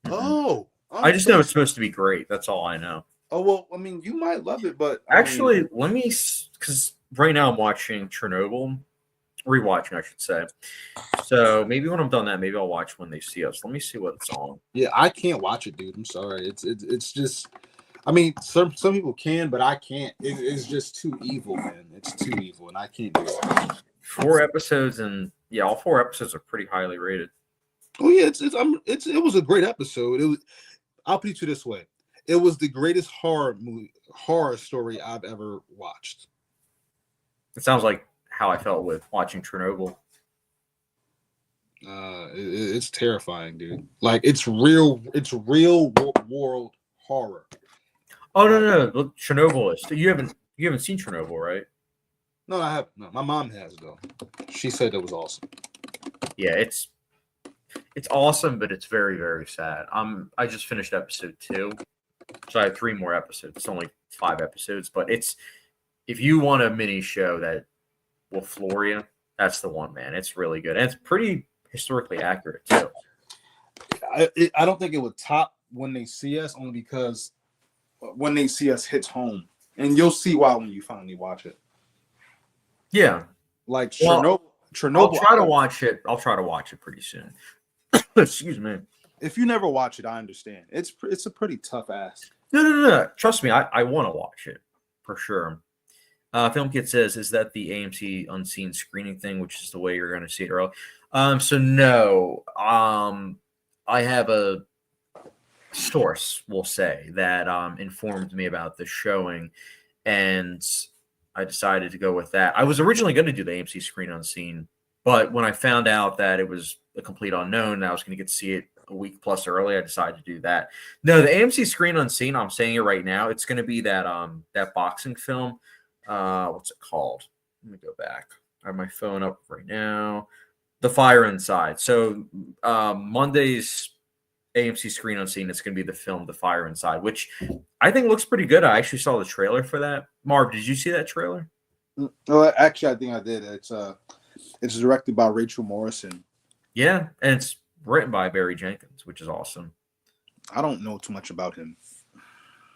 A: Mm-mm.
B: Oh,
A: I
B: I'm
A: just know
B: so
A: it's supposed to be great. That's all I know.
B: Oh well, I mean, you might love it, but I mean,
A: Actually, let me, because right now I'm watching Chernobyl, rewatching, I should say. So maybe when I'm done that, maybe I'll watch When They See Us. Let me see what's on.
B: yeah, I can't watch it, dude. I'm sorry. It's just. I mean, some people can, but I can't. It's just too evil, man. It's too evil, and I can't do it.
A: 4 episodes, and yeah, all 4 episodes are pretty highly rated.
B: Oh yeah, it was a great episode. It was. I'll put it to you this way: it was the greatest horror story I've ever watched.
A: It sounds like how I felt with watching Chernobyl.
B: It's terrifying, dude. Like it's real world horror.
A: Oh no, look, Chernobyl is. You haven't seen Chernobyl, right?
B: No, I have no. My mom has though. She said it was awesome.
A: Yeah, it's awesome, but it's very very sad. I just finished episode 2, so I have 3 more episodes. It's only 5 episodes, but it's if you want a mini show that will floor you, that's the one, man. It's really good, and it's pretty historically accurate too.
B: I don't think it would top When They See Us, only because When They See Us hits home, and you'll see why when you finally watch it.
A: Yeah,
B: Like
A: well,
B: Chernobyl.
A: I'll try to watch it. I'll try to watch it pretty soon. Excuse me.
B: If you never watch it, I understand. It's a pretty tough ask.
A: No. Trust me, I want to watch it for sure. Film Kit says, "Is that the AMC unseen screening thing, which is the way you're going to see it early?" So no. I have a source, we'll say, that informed me about the showing, and I decided to go with that. I was originally going to do the AMC screen unseen, but when I found out that it was a complete unknown and I was going to get to see it a week plus early, I decided to do that. No, the AMC screen unseen, I'm saying it right now, it's going to be that boxing film. What's it called? Let me go back. I have my phone up right now. The Fire Inside. So Monday's AMC screen unseen, it's going to be the film The Fire Inside, which I think looks pretty good. I actually saw the trailer for that. Marv, did you see that trailer?
B: Well, actually, I think I did. It's directed by Rachel Morrison.
A: Yeah, and it's written by Barry Jenkins, which is awesome.
B: I don't know too much about him.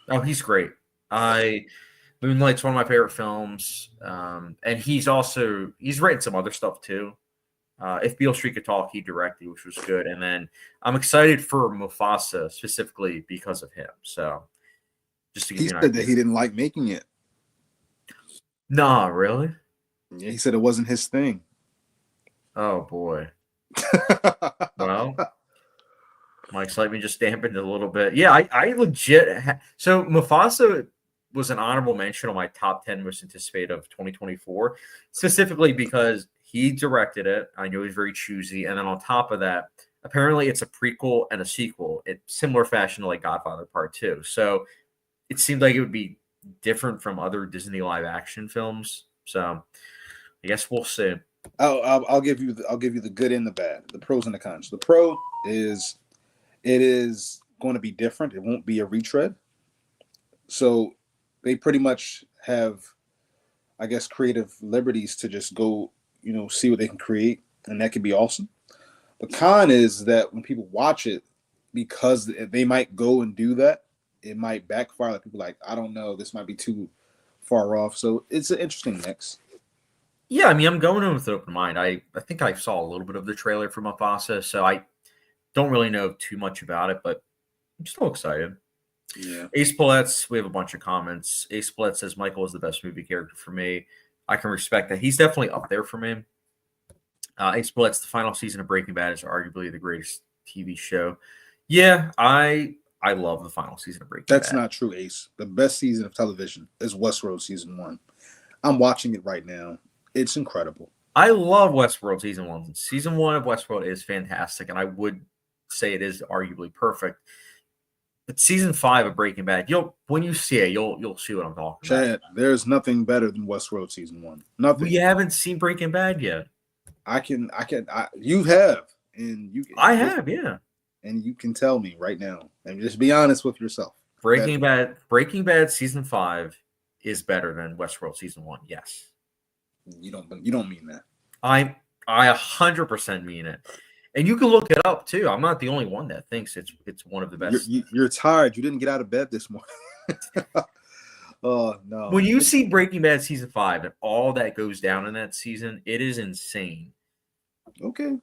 A: Oh, he's great. Moonlight's one of my favorite films, and he's written some other stuff too. If Beale Street Could Talk, he directed, which was good. And then I'm excited for Mufasa specifically because of him. So just to give
B: He
A: you an
B: said
A: idea.
B: that he didn't like making it.
A: Nah, really?
B: Yeah, he said it wasn't his thing.
A: Oh boy. Well, my excitement just dampened a little bit. Yeah, I legit. So Mufasa was an honorable mention on my top 10 most anticipated of 2024, specifically because he directed it. I know he's very choosy. And then on top of that, apparently it's a prequel and a sequel in similar fashion to like Godfather Part 2. So it seemed like it would be different from other Disney live action films. So I guess we'll see.
B: I'll give you the good and the bad, the pros and the cons. The pro is it is going to be different. It won't be a retread. So they pretty much have, I guess, creative liberties to just go, see what they can create, and that could be awesome. The con is that when people watch it, because they might go and do that, it might backfire. Like people like, I don't know, this might be too far off. So it's an interesting mix.
A: Yeah, I mean, I'm going in with an open mind. I think I saw a little bit of the trailer for Mufasa, so I don't really know too much about it, but I'm still excited.
B: Yeah.
A: Ace Paulette's, we have a bunch of comments. Ace Paulette says Michael is the best movie character for me. I can respect that. He's definitely up there for me. Ace Paulette's the final season of Breaking Bad is arguably the greatest TV show. Yeah, I love the final season of Breaking
B: That's
A: Bad.
B: not true, Ace. The best season of television is Westworld season 1. I'm watching it right now. It's incredible.
A: I love Westworld season 1. Season 1 of Westworld is fantastic, and I would say it is arguably perfect. But season 5 of Breaking Bad, when you see it, you'll see what I'm talking about.
B: Chad, there's nothing better than Westworld season 1. Nothing.
A: We haven't seen Breaking Bad yet.
B: You have, and you.
A: I have, yeah.
B: And you can tell me right now, and just be honest with yourself.
A: Breaking Bad season 5 is better than Westworld season 1. Yes.
B: You don't mean that.
A: I 100% mean it. And you can look it up too. I'm not the only one that thinks it's one of the best.
B: You're tired. You didn't get out of bed this morning. Oh no!
A: When you see Breaking Bad season 5 and all that goes down in that season, it is insane.
B: Okay.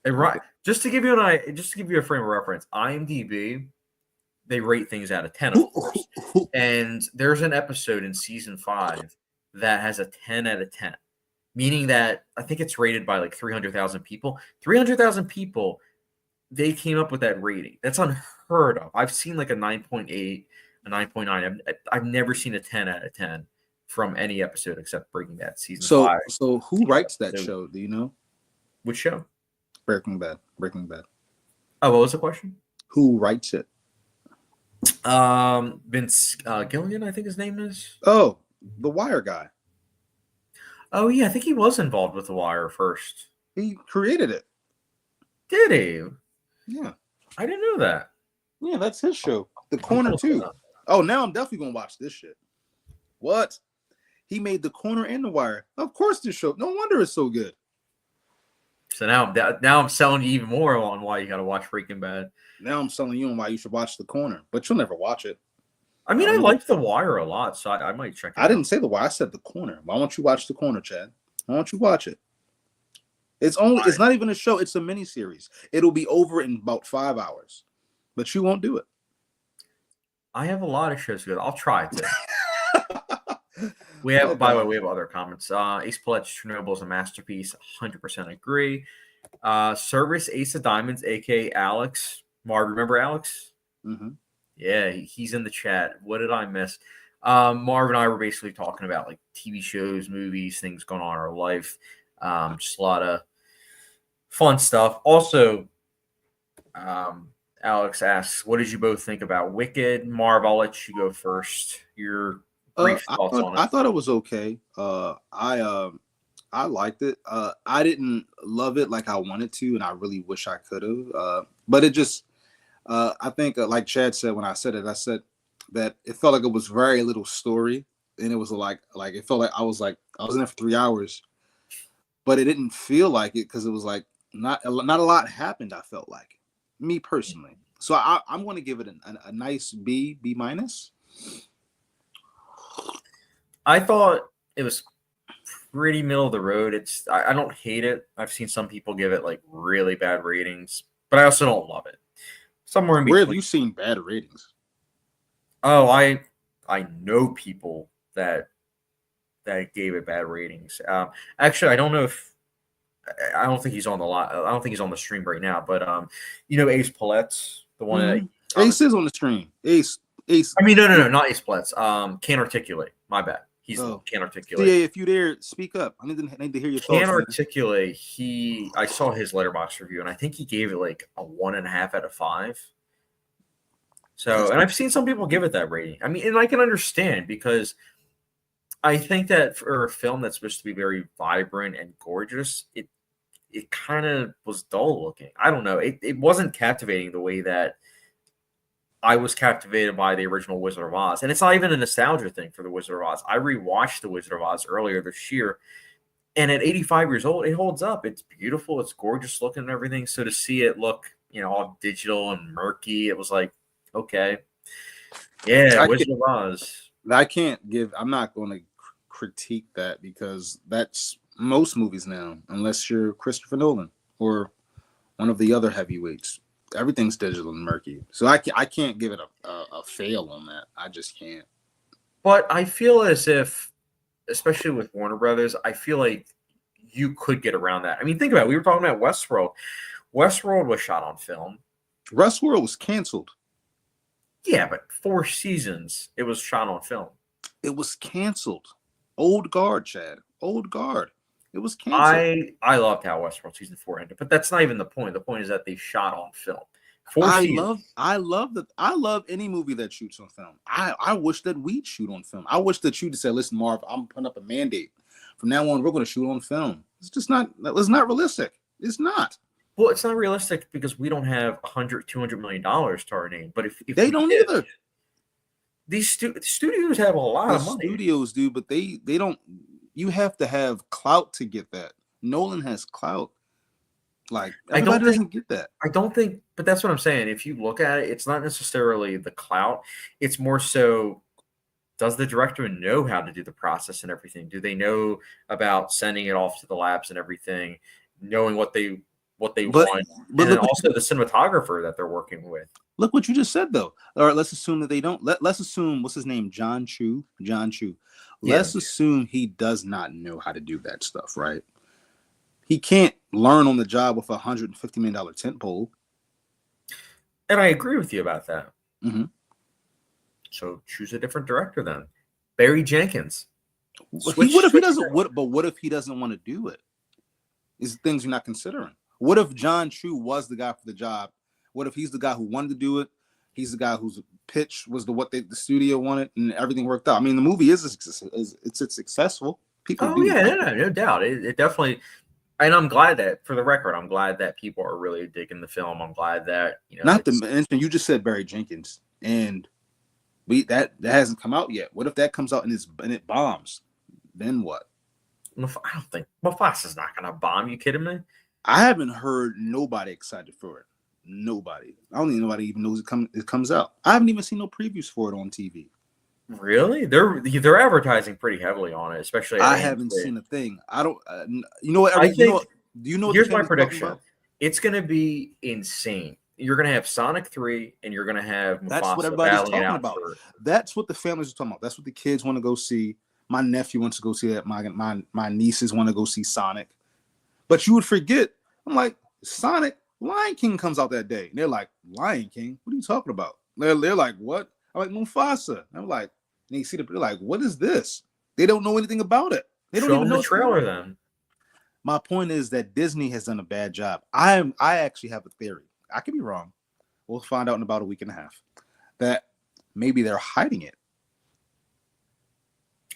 A: And right, just to give you a frame of reference, IMDb, they rate things out of 10, of course. And there's an episode in season 5 that has a 10 out of 10. Meaning that I think it's rated by like 300,000 people. 300,000 people, they came up with that rating. That's unheard of. I've seen like a 9.8, a 9.9. I've never seen a 10 out of 10 from any episode except Breaking Bad season 5.
B: So who writes that show? Do you know?
A: Which show?
B: Breaking Bad.
A: Oh, what was the question?
B: Who writes it?
A: Vince Gilligan, I think his name is.
B: Oh, the Wire guy.
A: Oh, yeah, I think he was involved with The Wire first.
B: He created it.
A: Did he?
B: Yeah.
A: I didn't know that.
B: Yeah, that's his show. The Corner, too. Oh, now I'm definitely going to watch this shit. What? He made The Corner and The Wire. Of course this show. No wonder it's so good.
A: So now I'm selling you even more on why you got to watch Breaking Bad.
B: Now I'm selling you on why you should watch The Corner. But you'll never watch it.
A: I mean, I like The Wire a lot, so I might check it out.
B: I didn't say The Wire. I said The Corner. Why don't you watch The Corner, Chad? Why don't you watch it? It's not even a show. It's a miniseries. It'll be over in about 5 hours. But you won't do it.
A: I have a lot of shows good. I'll try it. We have, by the way, we have other comments. Ace Paulette's Chernobyl is a masterpiece. 100% agree. Service Ace of Diamonds, aka Alex. Marv, remember Alex?
B: Mm-hmm.
A: Yeah, he's in the chat. What did I miss? Marv and I were basically talking about like TV shows, movies, things going on in our life. Just a lot of fun stuff. Also, Alex asks, what did you both think about Wicked? Marv, I'll let you go first. Your brief thoughts on it.
B: I thought it was okay. I liked it. I didn't love it like I wanted to, and I really wish I could have. But it just, I think, like Chad said when I said it, I said that it felt like it was very little story, and it was like it felt like I was in there for 3 hours, but it didn't feel like it because it was like not a lot happened. I felt like me personally, so I'm going to give it a nice B minus.
A: I thought it was pretty middle of the road. I don't hate it. I've seen some people give it like really bad ratings, but I also don't love it. Somewhere in between.
B: Where have you seen bad ratings?
A: Oh, I know people that gave it bad ratings. Actually, I don't think he's on the lot. I don't think he's on the stream right now. But Ace Paulette's the one that
B: Ace is on the stream. Ace.
A: I mean, no, not Ace Paulette's. Can't Articulate. My bad. He's Can't Articulate.
B: Yeah, if you dare, speak up. I need to hear your thoughts.
A: Can't Articulate. I saw his Letterboxd review, and I think he gave it like a 1.5 out of 5. So, and I've seen some people give it that rating. I mean, and I can understand because I think that for a film that's supposed to be very vibrant and gorgeous, it kind of was dull looking. I don't know. It wasn't captivating the way that I was captivated by the original Wizard of Oz. And it's not even a nostalgia thing for the Wizard of Oz. I rewatched the Wizard of Oz earlier this year, and at 85 years old, it holds up. It's beautiful. It's gorgeous looking and everything. So to see it look, all digital and murky, it was like, okay. Yeah, Wizard of Oz.
B: I'm not going to critique that because that's most movies now, unless you're Christopher Nolan or one of the other heavyweights. Everything's digital and murky, so I can't give it a fail on that. I just can't.
A: But I feel as if, especially with Warner Brothers, I feel like you could get around that. I mean, think about it. We were talking about Westworld. Westworld was shot on film.
B: Westworld was canceled.
A: Yeah, but 4 seasons, it was shot on film.
B: It was canceled. Old guard, Chad. Old guard. It was canceled.
A: I loved how Westworld season 4 ended, but that's not even the point. The point is that they shot on film. 4 seasons.
B: I love any movie that shoots on film. I wish that we'd shoot on film. I wish that you'd say, listen, Marv, I'm putting up a mandate. From now on, we're going to shoot on film. It's not realistic. It's not.
A: Well, it's not realistic because we don't have $200 million to our name. But if
B: they don't either.
A: These studios have a lot of money.
B: Studios do, but they don't. You have to have clout to get that. Nolan has clout. Like, everybody doesn't get that.
A: I don't think, but that's what I'm saying. If you look at it, it's not necessarily the clout. It's more so, does the director know how to do the process and everything? Do they know about sending it off to the labs and everything, knowing what they want, but and also the cinematographer that they're working with?
B: Look what you just said, though. All right, let's assume that they don't. Let's assume, what's his name? John Chu. Let's assume he does not know how to do that stuff, right? He can't learn on the job with $150 million tent pole.
A: And I agree with you about that.
B: Mm-hmm.
A: So choose a different director then. Barry Jenkins.
B: What if he doesn't want to do it? Is things you're not considering. What if John Chu was the guy for the job? What if he's the guy who wanted to do it? He's the guy whose pitch was the studio wanted, and everything worked out. I mean, the movie is successful. People
A: no doubt. It definitely. And I'm glad that, for the record, I'm glad that people are really digging the film. I'm glad that,
B: Not to mention, you just said Barry Jenkins, and that hasn't come out yet. What if that comes out and it bombs? Then what?
A: I don't think Mufasa's not going to bomb. You kidding me?
B: I haven't heard nobody excited for it. Nobody. I don't think nobody even knows it comes out. I haven't even seen no previews for it on TV.
A: Really? They're advertising pretty heavily on it, especially.
B: I haven't seen a thing. I don't. You know what? Do you know?
A: Here's my prediction. It's going to be insane. You're going to have Sonic 3, and you're going to have Mufasa.
B: That's what everybody's talking about. That's what the families are talking about. That's what the kids want to go see. My nephew wants to go see that. My nieces want to go see Sonic. But you would forget. I'm like, Sonic, Lion King comes out that day. And they're like, Lion King? What are you talking about? They're like, what? I'm like, Mufasa. I'm like, and you see they're like, what is this? They don't know anything about it. They don't even know
A: the trailer then.
B: My point is that Disney has done a bad job. I actually have a theory. I could be wrong. We'll find out in about a week and a half. That maybe they're hiding it.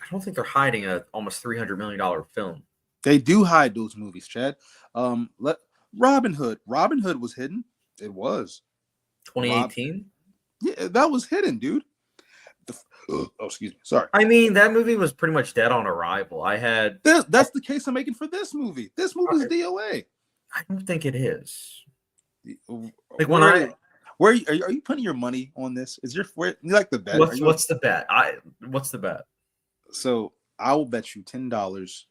A: I don't think they're hiding a almost $300 million film.
B: They do hide those movies, Chad. Robin Hood. Robin Hood was hidden. It was
A: 2018.
B: Yeah, that was hidden, dude. Excuse me. Sorry.
A: I mean, that movie was pretty much dead on arrival.
B: That's the case I'm making for this movie. This movie is DOA.
A: I don't think it is.
B: Like are you putting your money on this? You like the bet?
A: What's the bet? What's the bet?
B: So I will bet you $10.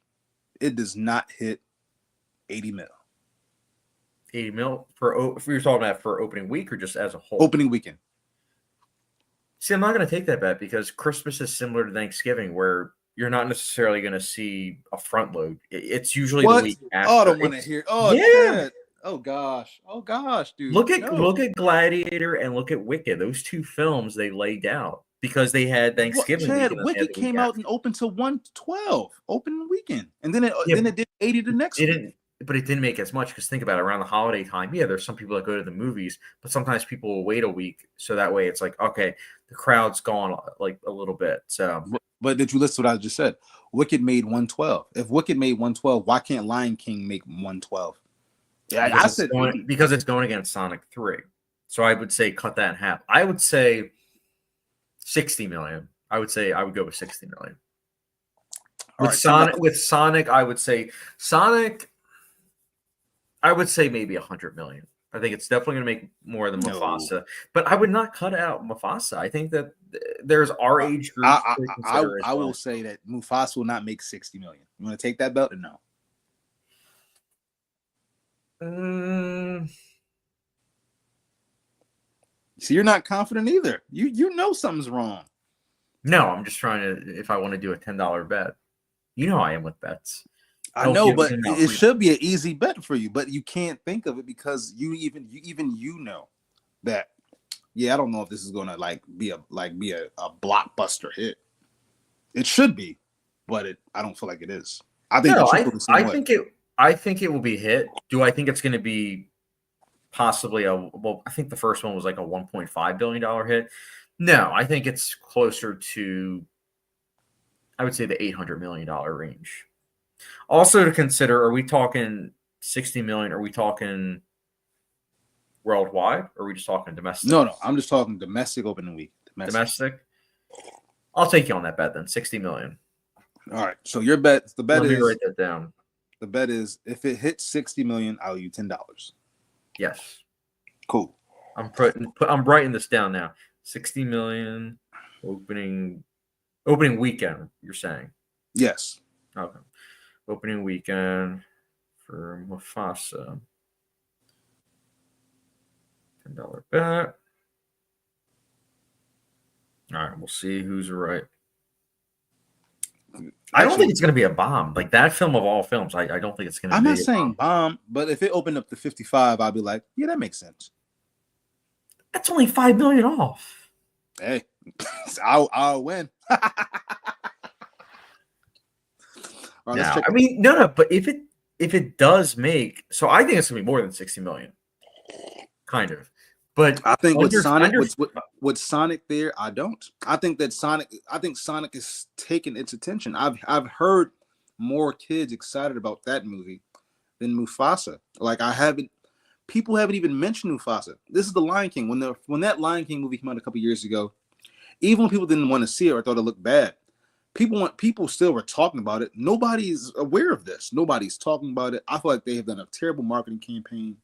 B: It does not hit 80 mil.
A: 80 mil if you're talking about for opening week or just as a whole?
B: Opening weekend.
A: See, I'm not going to take that bet because Christmas is similar to Thanksgiving, where you're not necessarily going to see a front load. It's usually the week after.
B: Oh, I don't want to hear. Oh, yeah. Shit. Oh gosh, dude.
A: Look at Gladiator and look at Wicked. Those two films they laid out because they had Thanksgiving.
B: Chad, Wicked came out and opened to 112 opening weekend, and then it did 80 the next week.
A: But it didn't make as much because think about it, around the holiday time. Yeah, there's some people that go to the movies, but sometimes people will wait a week. So that way it's like, okay, the crowd's gone like a little bit. So,
B: but did you listen to what I just said? Wicked made 112. If Wicked made 112, why can't Lion King make 112?
A: Yeah, because it's going against Sonic 3. So I would say cut that in half. I would say 60 million. I would go with 60 million. With Sonic, I would say maybe 100 million. I think it's definitely going to make more than Mufasa, but I would not cut out Mufasa. I think that there's our age group.
B: I will say that Mufasa will not make 60 million. You want to take that bet or no? See, you're not confident either. You know something's wrong.
A: No, I'm just trying to. If I want to do a $10 bet, you know I am with bets.
B: I know, but it should be an easy bet for you. But you can't think of it because you know that. Yeah, I don't know if this is gonna be a blockbuster hit. It should be, but I don't feel like it is. I think
A: I think it will be hit. Do I think it's going to be possibly I think the first one was like a $1.5 billion hit. No, I think it's closer to, I would say, the $800 million range. Also to consider, are we talking 60 million? Are we talking worldwide? Or are we just talking domestic?
B: No, I'm just talking domestic opening week.
A: Domestic? I'll take you on that bet then. 60 million.
B: All right. So your bet,
A: Let me write that down.
B: The bet is if it hits 60 million, I'll owe you $10.
A: Yes.
B: Cool.
A: I'm writing this down now. 60 million opening weekend, you're saying?
B: Yes.
A: Okay. Opening weekend for Mufasa. $10 bet. All right, we'll see who's right. I don't think it's going to be a bomb. Like that film of all films, I don't think it's going to be.
B: I'm not saying bomb, but if it opened up to 55, I'll be like, yeah, that makes sense.
A: That's only $5 million off.
B: Hey, I'll win.
A: Right, now, I mean, no, but if it does make, so I think it's going to be more than 60 million. Kind of. But
B: I think with Sonic there, I don't. I think Sonic is taking its attention. I've heard more kids excited about that movie than Mufasa. Like people haven't even mentioned Mufasa. This is the Lion King. When that Lion King movie came out a couple years ago, even when people didn't want to see it or thought it looked bad, people still were talking about it. Nobody's aware of this. Nobody's talking about it. I feel like they have done a terrible marketing campaign.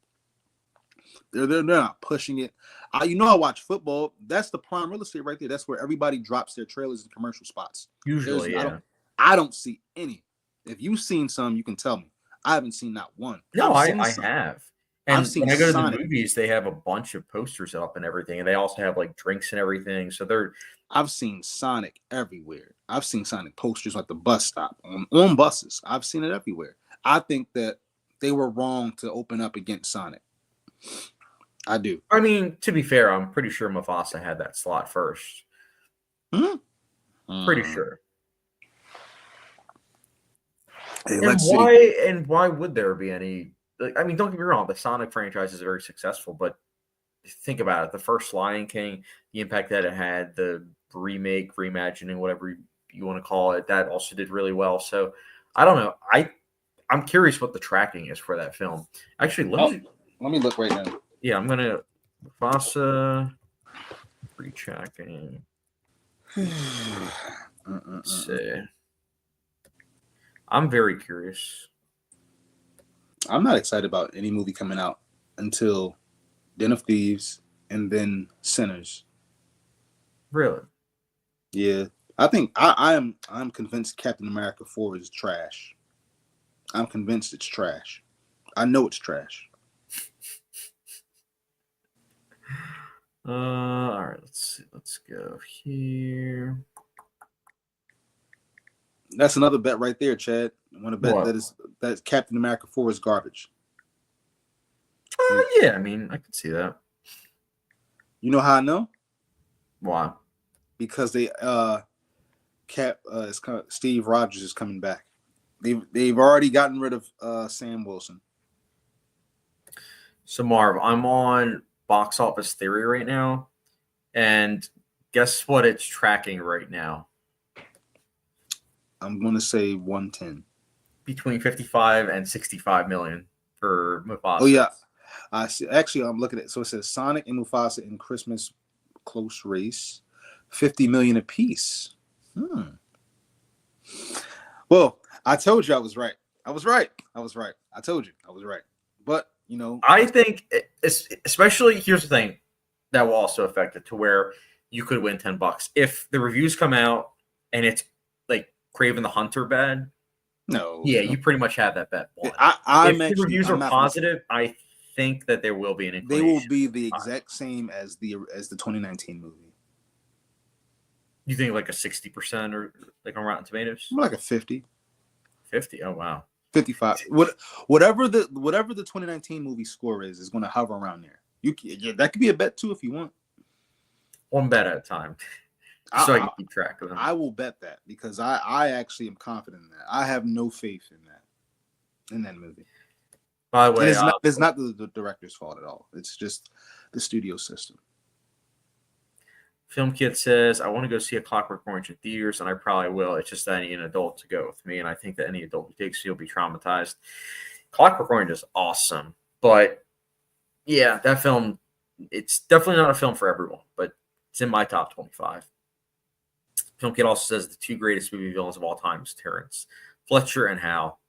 B: They're not pushing it. I watch football. That's the prime real estate right there. That's where everybody drops their trailers in commercial spots.
A: Usually, yeah.
B: I don't see any. If you've seen some, you can tell me. I haven't seen not one.
A: No, I have. And when I go to the movies, they have a bunch of posters up and everything, and they also have like drinks and everything. So
B: I've seen Sonic everywhere. I've seen Sonic posters at the bus stop, on buses. I've seen it everywhere. I think that they were wrong to open up against Sonic. I do.
A: I mean, to be fair, I'm pretty sure Mufasa had that slot first. Pretty sure. Hey, why would there be any? I mean, don't get me wrong. The Sonic franchise is very successful, but think about it. The first Lion King, the impact that it had, the remake, reimagining, whatever you want to call it, that also did really well. So I don't know. I'm curious what the tracking is for that film. Actually,
B: let me look right now.
A: Yeah, I'm gonna Mufasa pre-tracking. Let's see. I'm very curious.
B: I'm not excited about any movie coming out until Den of Thieves and then Sinners.
A: Really?
B: Yeah. I think I'm convinced Captain America 4 is trash. I'm convinced it's trash. I know it's trash.
A: All right, let's see. Let's go here.
B: That's another bet right there, Chad. I want to bet that Captain America 4 is garbage.
A: Yeah, I mean, I can see that.
B: You know how I know?
A: Why?
B: Because Steve Rogers is coming back. They've already gotten rid of Sam Wilson.
A: So Marv, I'm on Box Office Theory right now, and guess what it's tracking right now?
B: I'm going to say 110.
A: Between 55 and 65 million for Mufasa.
B: Oh yeah, I see. Actually, I'm looking at it. So it says Sonic and Mufasa in Christmas close race, 50 million apiece. Well, I told you I was right. I told you I was right. But
A: I think, especially here's the thing that will also affect it to where you could win $10 if the reviews come out and it's like Kraven the Hunter bad.
B: No.
A: Yeah, you pretty much have that bet.
B: If
A: the reviews are positive, I think that there will be an
B: They will
A: inclination.
B: be the exact same as the 2019 movie.
A: You think like a 60% or like on Rotten Tomatoes?
B: More like a 50.
A: 50. Oh wow.
B: 55. Whatever the 2019 movie score is going to hover around there. That could be a bet too if you want.
A: One bet at a time. So I can keep track of them.
B: I will bet that because I actually am confident in that. I have no faith in that movie.
A: By the way,
B: it's not the director's fault at all. It's just the studio system.
A: Film Kid says, I want to go see A Clockwork Orange in theaters, and I probably will. It's just that I need an adult to go with me, and I think that any adult who takes you will be traumatized. Clockwork Orange is awesome, but yeah, that film, it's definitely not a film for everyone, but it's in my top 25. Film Kid also says the two greatest movie villains of all time is Terrence Fletcher and Hal.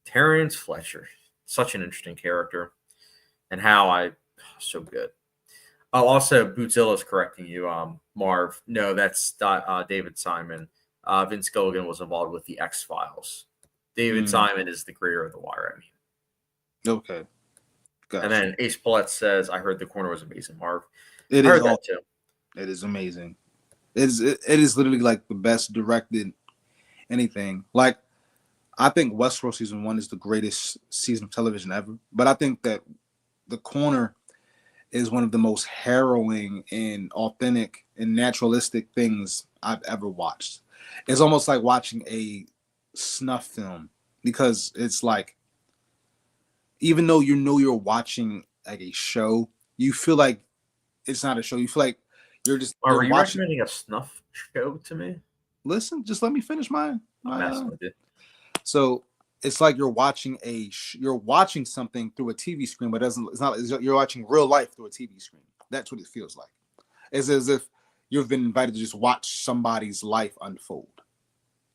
A: Terrence Fletcher, such an interesting character, and Hal, so good. Oh, also, Bootzilla's correcting you, Marv. No, that's David Simon. Vince Gilligan was involved with the X-Files. David Simon is the creator of The Wire, I mean.
B: Okay. Gotcha.
A: And then Ace Paulette says, I heard The Corner was amazing, Marv.
B: It is that too. It is amazing. It is literally like the best directed anything. Like, I think Westworld season 1 is the greatest season of television ever. But I think that The Corner is one of the most harrowing and authentic and naturalistic things I've ever watched. It's almost like watching a snuff film because it's like, even though you know you're watching like a show, you feel like it's not a show. You feel like you're just.
A: Are you recommending a snuff show to me?
B: Listen, just let me finish my
A: I'm messing with it.
B: So it's like you're watching something through a TV screen, but you're watching real life through a TV screen. That's what it feels like. It's as if you've been invited to just watch somebody's life unfold,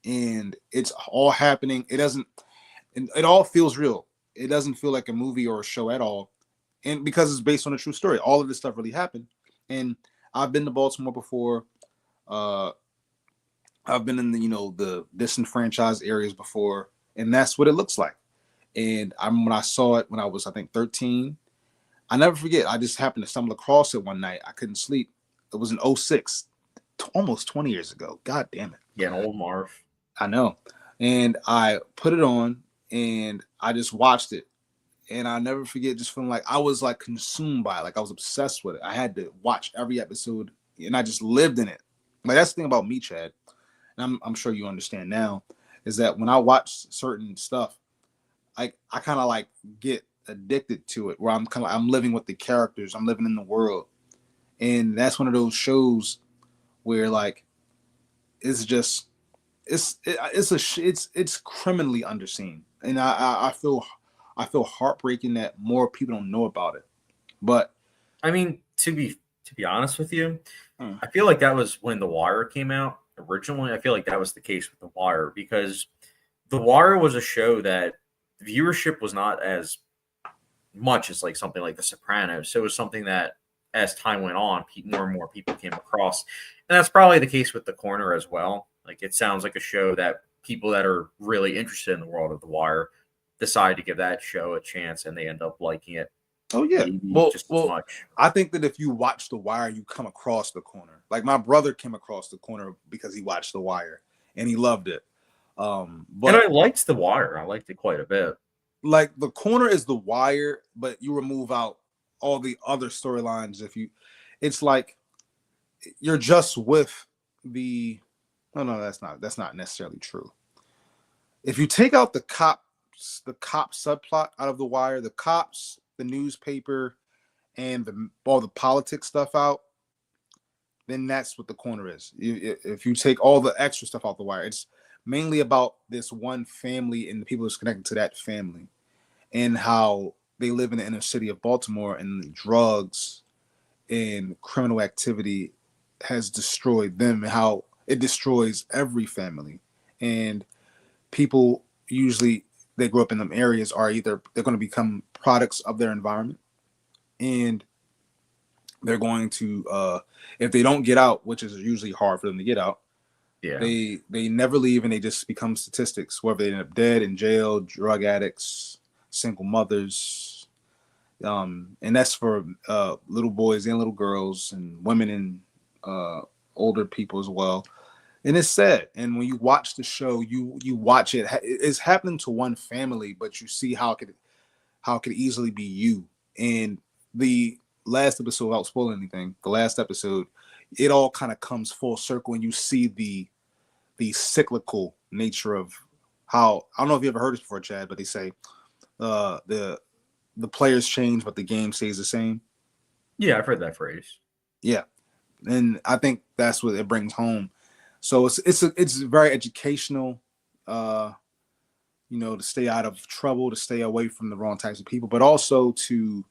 B: and it's all happening. It all feels real. It doesn't feel like a movie or a show at all, and because it's based on a true story, all of this stuff really happened. And I've been to Baltimore before. I've been in the disenfranchised areas before. And that's what it looks like. And when I saw it when I was, I think, 13, I never forget. I just happened to stumble across it one night. I couldn't sleep. It was in 06, almost 20 years ago. God damn it.
A: Yeah, an old Marv.
B: I know. And I put it on and I just watched it. And I'll never forget just feeling like I was like consumed by it. Like I was obsessed with it. I had to watch every episode and I just lived in it. Like that's the thing about me, Chad. And I'm sure you understand now. Is that when I watch certain stuff, I kind of like get addicted to it, where I'm living with the characters, I'm living in the world, and that's one of those shows where like it's criminally underseen, and I feel heartbreaking that more people don't know about it. But
A: I mean, to be honest with you, I feel like that was when The Wire came out. Originally, I feel like that was the case with The Wire because The Wire was a show that viewership was not as much as like something like The Sopranos. So it was something that as time went on, more and more people came across. And that's probably the case with The Corner as well. Like it sounds like a show that people that are really interested in the world of The Wire decide to give that show a chance and they end up liking it.
B: Oh yeah, just as much. I think that if you watch The Wire, you come across The Corner. Like my brother came across The Corner because he watched The Wire and he loved it. But
A: and I liked The Wire. I liked it quite a bit.
B: Like The Corner is The Wire, but you remove out all the other storylines. It's like you're just with the. No, that's not necessarily true. If you take out the cop subplot out of The Wire, the cops, the newspaper, and all the politics stuff out, then that's what The Corner is. If you take all the extra stuff out The Wire, it's mainly about this one family and the people that's connected to that family and how they live in the inner city of Baltimore and drugs and criminal activity has destroyed them and how it destroys every family. And people usually, they grow up in them areas are either they're going to become products of their environment and they're going to, if they don't get out, which is usually hard for them to get out, they never leave and they just become statistics, whether they end up dead, in jail, drug addicts, single mothers, And that's for little boys and little girls and women and older people as well. And it's sad. And when you watch the show, you watch it. It's happening to one family, but you see how it could easily be you. And the last episode, without spoiling anything, the last episode, it all kind of comes full circle, and you see the cyclical nature of how, I don't know if you ever heard this before, Chad, but they say the players change, but the game stays the same.
A: Yeah, I've heard that phrase.
B: Yeah, and I think that's what it brings home. So it's very educational. To stay out of trouble, to stay away from the wrong types of people, but also to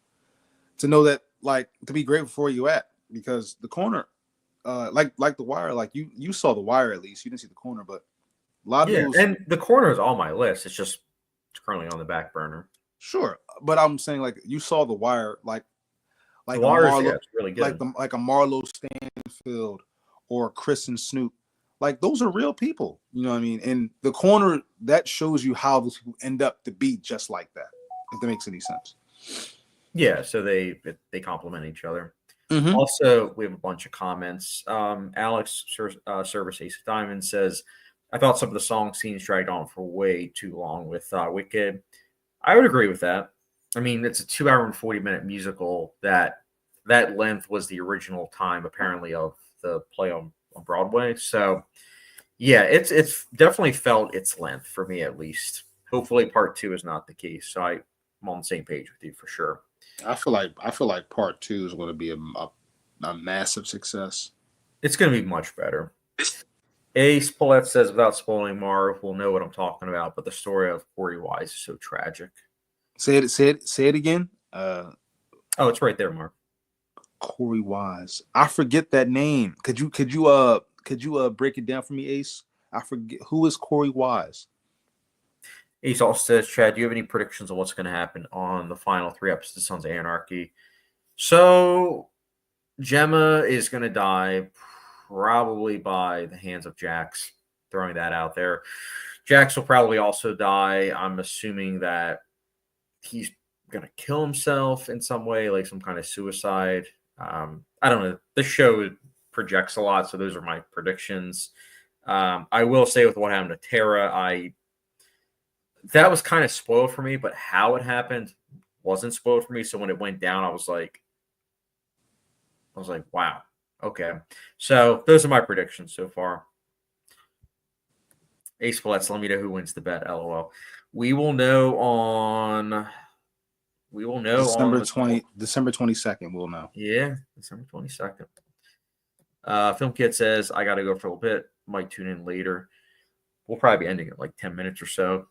B: know that, like, to be grateful for where you at, because the corner, like the wire, like you saw the wire, at least you didn't see the corner, but a lot of
A: Yeah,
B: those.
A: and the corner is on my list. It's currently on the back burner.
B: Sure, but I'm saying, like, you saw the wire, like
A: The
B: like a
A: Warriors, yeah,
B: Marlo,
A: it's really good.
B: like a Marlo Stanfield or Chris and Snoop. Like, those are real people, you know what I mean? And the corner, that shows you how those people end up to be just like that, if that makes any sense.
A: Yeah, so they complement each other.
B: Mm-hmm.
A: Also, we have a bunch of comments. Alex Service Ace of Diamond says, I thought some of the song scenes dragged on for way too long with Wicked. I would agree with that. I mean, it's a 2 hour and 40-minute musical that length was the original time, apparently, of the play on Broadway. So, yeah, it's definitely felt its length for me, at least. Hopefully, part two is not the case. So I'm on the same page with you for sure.
B: I feel like part two is going to be a massive success.
A: It's going to be much better. Ace Paulette says, without spoiling Marv, we'll know what I'm talking about, but the story of Corey Wise is so tragic.
B: Say it again.
A: Oh, it's right there, Marv.
B: Corey Wise. I forget that name. Could you break it down for me, Ace? I forget, who is Corey Wise.
A: Ace also says, Chad, do you have any predictions of what's going to happen on the final 3 episodes of Sons of Anarchy? So Gemma is going to die probably by the hands of Jax. Throwing that out there. Jax will probably also die. I'm assuming that he's going to kill himself in some way, like some kind of suicide. I don't know. The show projects a lot, so those are my predictions. I will say, with what happened to Tara, that was kind of spoiled for me, but how it happened wasn't spoiled for me. So when it went down, I was like, wow, okay. So those are my predictions so far. Ace Let's let me know who wins the bet. LOL. We will know on
B: December 22nd. We'll know.
A: Yeah, December 22nd. Film Kit says, I got to go for a little bit. Might tune in later. We'll probably be ending in like 10 minutes or so.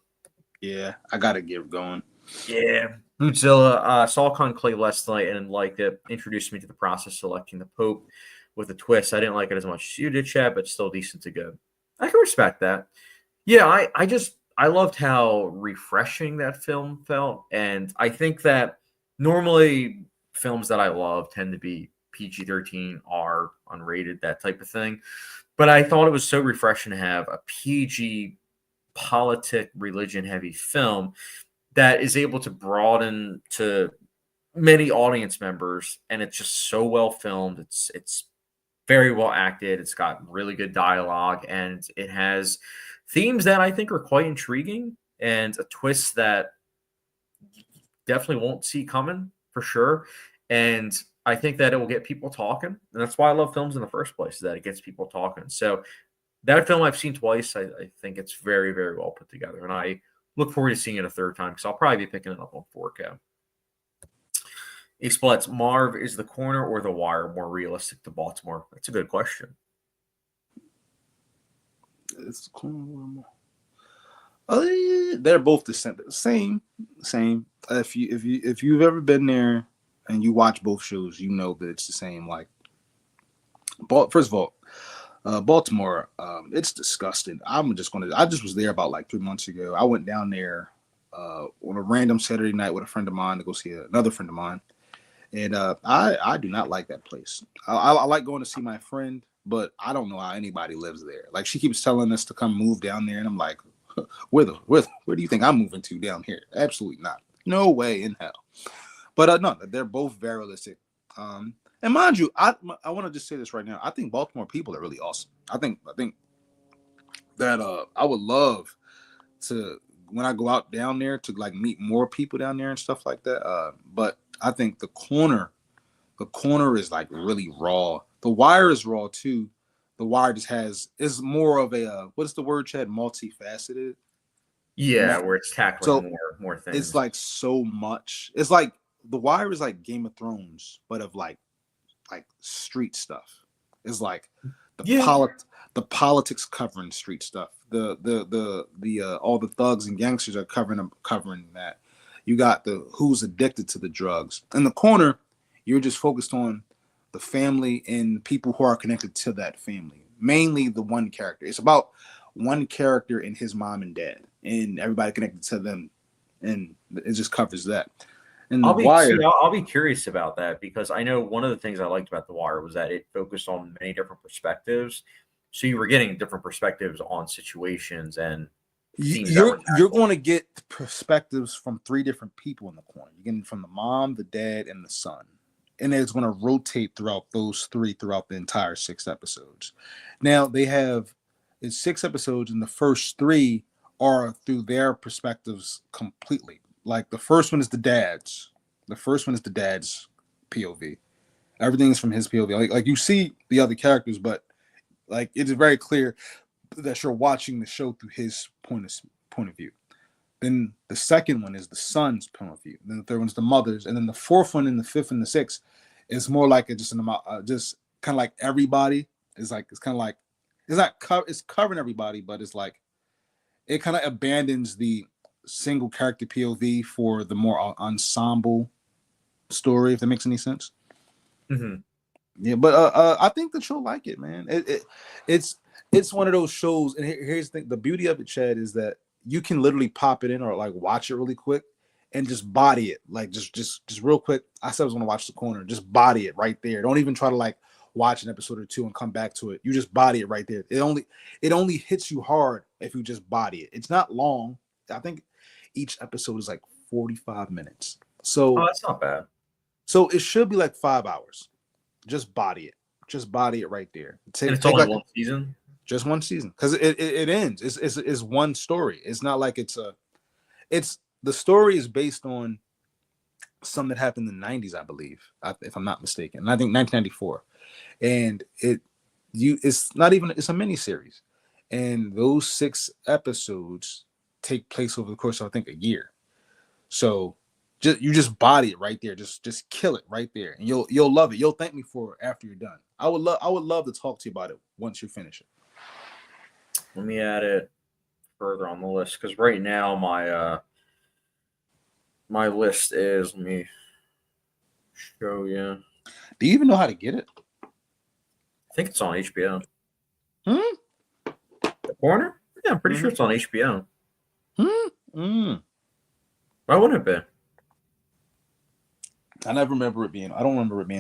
B: Yeah, I got to get going.
A: Yeah. Bootzilla, saw Conclave last night and liked it. Introduced me to the process of selecting the Pope with a twist. I didn't like it as much as you did, Chad, but still decent to good. I can respect that. Yeah, I loved how refreshing that film felt. And I think that normally films that I love tend to be PG-13, R, unrated, that type of thing. But I thought it was so refreshing to have a PG, politic, religion-heavy film that is able to broaden to many audience members. And it's just so well filmed. It's very well acted. It's got really good dialogue. And it has themes that I think are quite intriguing and a twist that you definitely won't see coming for sure. And I think that it will get people talking. And that's why I love films in the first place, is that it gets people talking. So that film I've seen twice. I think it's very, very well put together. And I look forward to seeing it a third time because I'll probably be picking it up on 4K. Explets, Marv, is the corner or the wire more realistic to Baltimore? That's a good question.
B: It's the corner. They're both the same. If you've ever been there and you watch both shows, you know that it's the same. Like, first of all, Baltimore, it's disgusting. I just was there about like 3 months ago. I went down there on a random Saturday night with a friend of mine to go see another friend of mine. And I do not like that place. I like going to see my friend, but I don't know how anybody lives there. Like, she keeps telling us to come move down there, and I'm like, where do you think I'm moving to down here? Absolutely not. No way in hell. But no, they're both very realistic. And mind you, I want to just say this right now. I think Baltimore people are really awesome. I think that I would love to, when I go out down there, to like meet more people down there and stuff like that. But I think the corner is like really raw. The Wire is raw too. The Wire just is more of a what is the word, Chad? Multifaceted.
A: Yeah, where it's tackling
B: So
A: more things.
B: it's like so much. It's like The Wire is like Game of Thrones, but of like street stuff. It's like the politics covering street stuff. The all the thugs and gangsters are covering that. You got the who's addicted to the drugs. In the corner, you're just focused on the family and people who are connected to that family. Mainly the one character. It's about one character and his mom and dad, and everybody connected to them, and it just covers that. And The Wire,
A: I'll be curious about that because I know one of the things I liked about The Wire was that it focused on many different perspectives. So you were getting different perspectives on situations and themes.
B: you're going to get perspectives from three different people in the corner. You're getting from the mom, the dad, and the son, and it's going to rotate throughout those three throughout the entire 6 episodes. Now it's 6 episodes, and the first 3 are through their perspectives completely. Like the first one is the dad's. The first one is the dad's POV. Everything is from his POV. Like you see the other characters, but like it's very clear that you're watching the show through his point of view. Then the second one is the son's point of view. Then the third one's the mother's, and then the fourth one and the fifth and the sixth is more like just kind of like everybody is like it's kind of like it's covering everybody, but it's like it kind of abandons the single character POV for the more ensemble story, if that makes any sense.
A: Mm-hmm.
B: Yeah, but I think that you'll like it, man. It's one of those shows, and here's the thing: the beauty of it, Chad, is that you can literally pop it in or like watch it really quick and just body it, like just real quick. I said I was gonna watch The Corner, just body it right there. Don't even try to like watch an episode or two and come back to it. You just body it right there. It only hits you hard if you just body it. It's not long. I think each episode is like 45 minutes. So
A: that's not bad.
B: So it should be like 5 hours. Just body it. Just body it right there.
A: And it's only like one season?
B: Just one season. Because it ends. It's one story. It's not like the story is based on something that happened in the 90s, I believe, if I'm not mistaken. And I think 1994. And it's a mini series. And those 6 episodes take place over the course of I think a year. So you just body it right there. Just kill it right there, and you'll love it. You'll thank me for it after you're done. I would love to talk to you about it once you finish it.
A: Let me add it further on the list because right now my list is. Let me show you.
B: Do you even know how to get it?
A: I think it's on HBO. The Corner? Yeah, I'm pretty sure it's on HBO. Why wouldn't it be?
B: I don't remember it being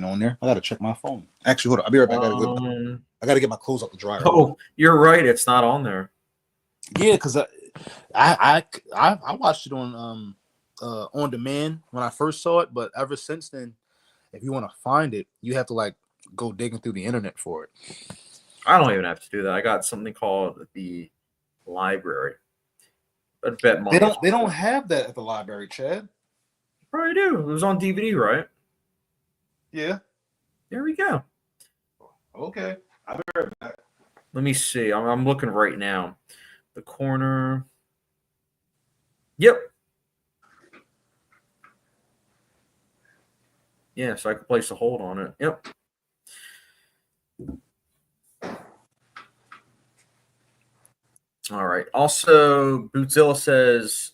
B: on there. I gotta check my phone. Actually, hold on. I'll be right back. I gotta get my clothes off the dryer.
A: Oh, you're right. It's not on there.
B: Yeah, because I watched it on demand when I first saw it, but ever since then, if you want to find it, you have to like go digging through the internet for it.
A: I don't even have to do that. I got something called the library. I bet money.
B: They don't have that at the library, Chad.
A: Probably do. It was on DVD, right?
B: Yeah.
A: There we go.
B: Okay. I'll be right back.
A: Let me see. I'm looking right now. The Corner. Yep. Yeah, so I can place a hold on it. Yep. All right. Also, Bootzilla says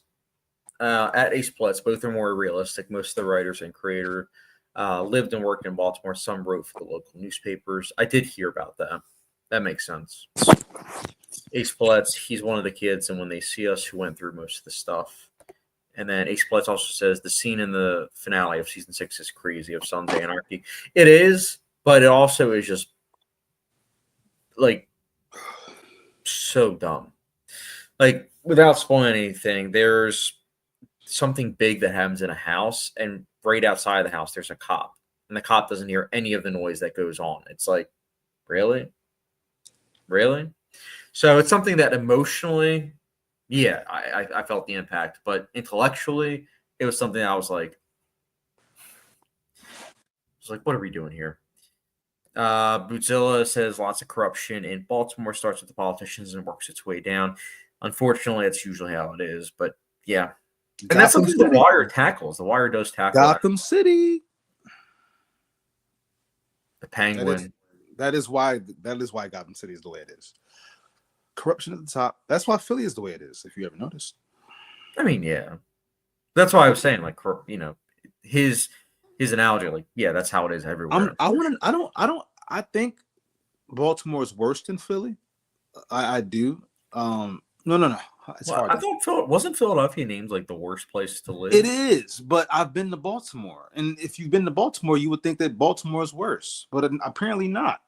A: at Ace Plus, both are more realistic. Most of the writers and creator lived and worked in Baltimore. Some wrote for the local newspapers. I did hear about that. That makes sense. Ace Pletz, he's one of the kids, and When They See Us, who went through most of the stuff. And then Ace Pletz also says the scene in the finale of season 6 is crazy of Sons of Anarchy. It is, but it also is just like so dumb. Like, without spoiling anything, there's something big that happens in a house, and right outside the house, there's a cop, and the cop doesn't hear any of the noise that goes on. It's like, really? Really? So it's something that emotionally, yeah, I felt the impact, but intellectually, it was something I was like, what are we doing here? Bootzilla says lots of corruption in Baltimore starts with the politicians and works its way down. Unfortunately, that's usually how it is. But yeah, and that's
B: Gotham
A: something The
B: City.
A: Wire tackles. The Wire does tackle that.
B: Gotham City.
A: The Penguin.
B: That is why Gotham City is the way it is. Corruption at the top. That's why Philly is the way it is. If you ever noticed.
A: I mean, yeah, that's why I was saying, like, his analogy, like, yeah, that's how it is everywhere.
B: I think Baltimore is worse than Philly. I do. No. It's hard.
A: I thought wasn't Philadelphia named like the worst place to live?
B: It is, but I've been to Baltimore, and if you've been to Baltimore, you would think that Baltimore is worse, but apparently not.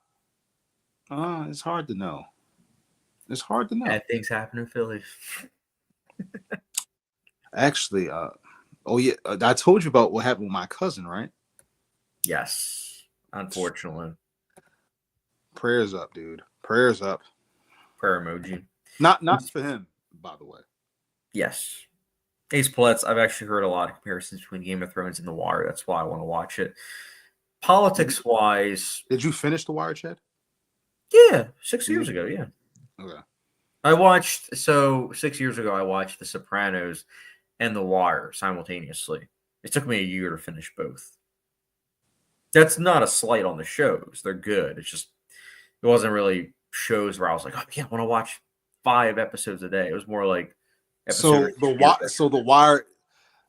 B: It's hard to know. It's hard to know.
A: Bad things happen in Philly.
B: Actually, oh yeah, I told you about what happened with my cousin, right?
A: Yes, unfortunately.
B: Prayers up, dude. Prayers up.
A: Prayer emoji.
B: Not for him, by the way.
A: Yes. Ace Palettes, I've actually heard a lot of comparisons between Game of Thrones and The Wire. That's why I want to watch it. Politics-wise...
B: Did you finish The Wire, Chad?
A: Yeah, 6 years ago, yeah.
B: Okay.
A: 6 years ago, I watched The Sopranos and The Wire simultaneously. It took me a year to finish both. That's not a slight on the shows. They're good. It's just, it wasn't really shows where I was like, oh, yeah, I want to watch 5 episodes a day. It was more like
B: The Wire.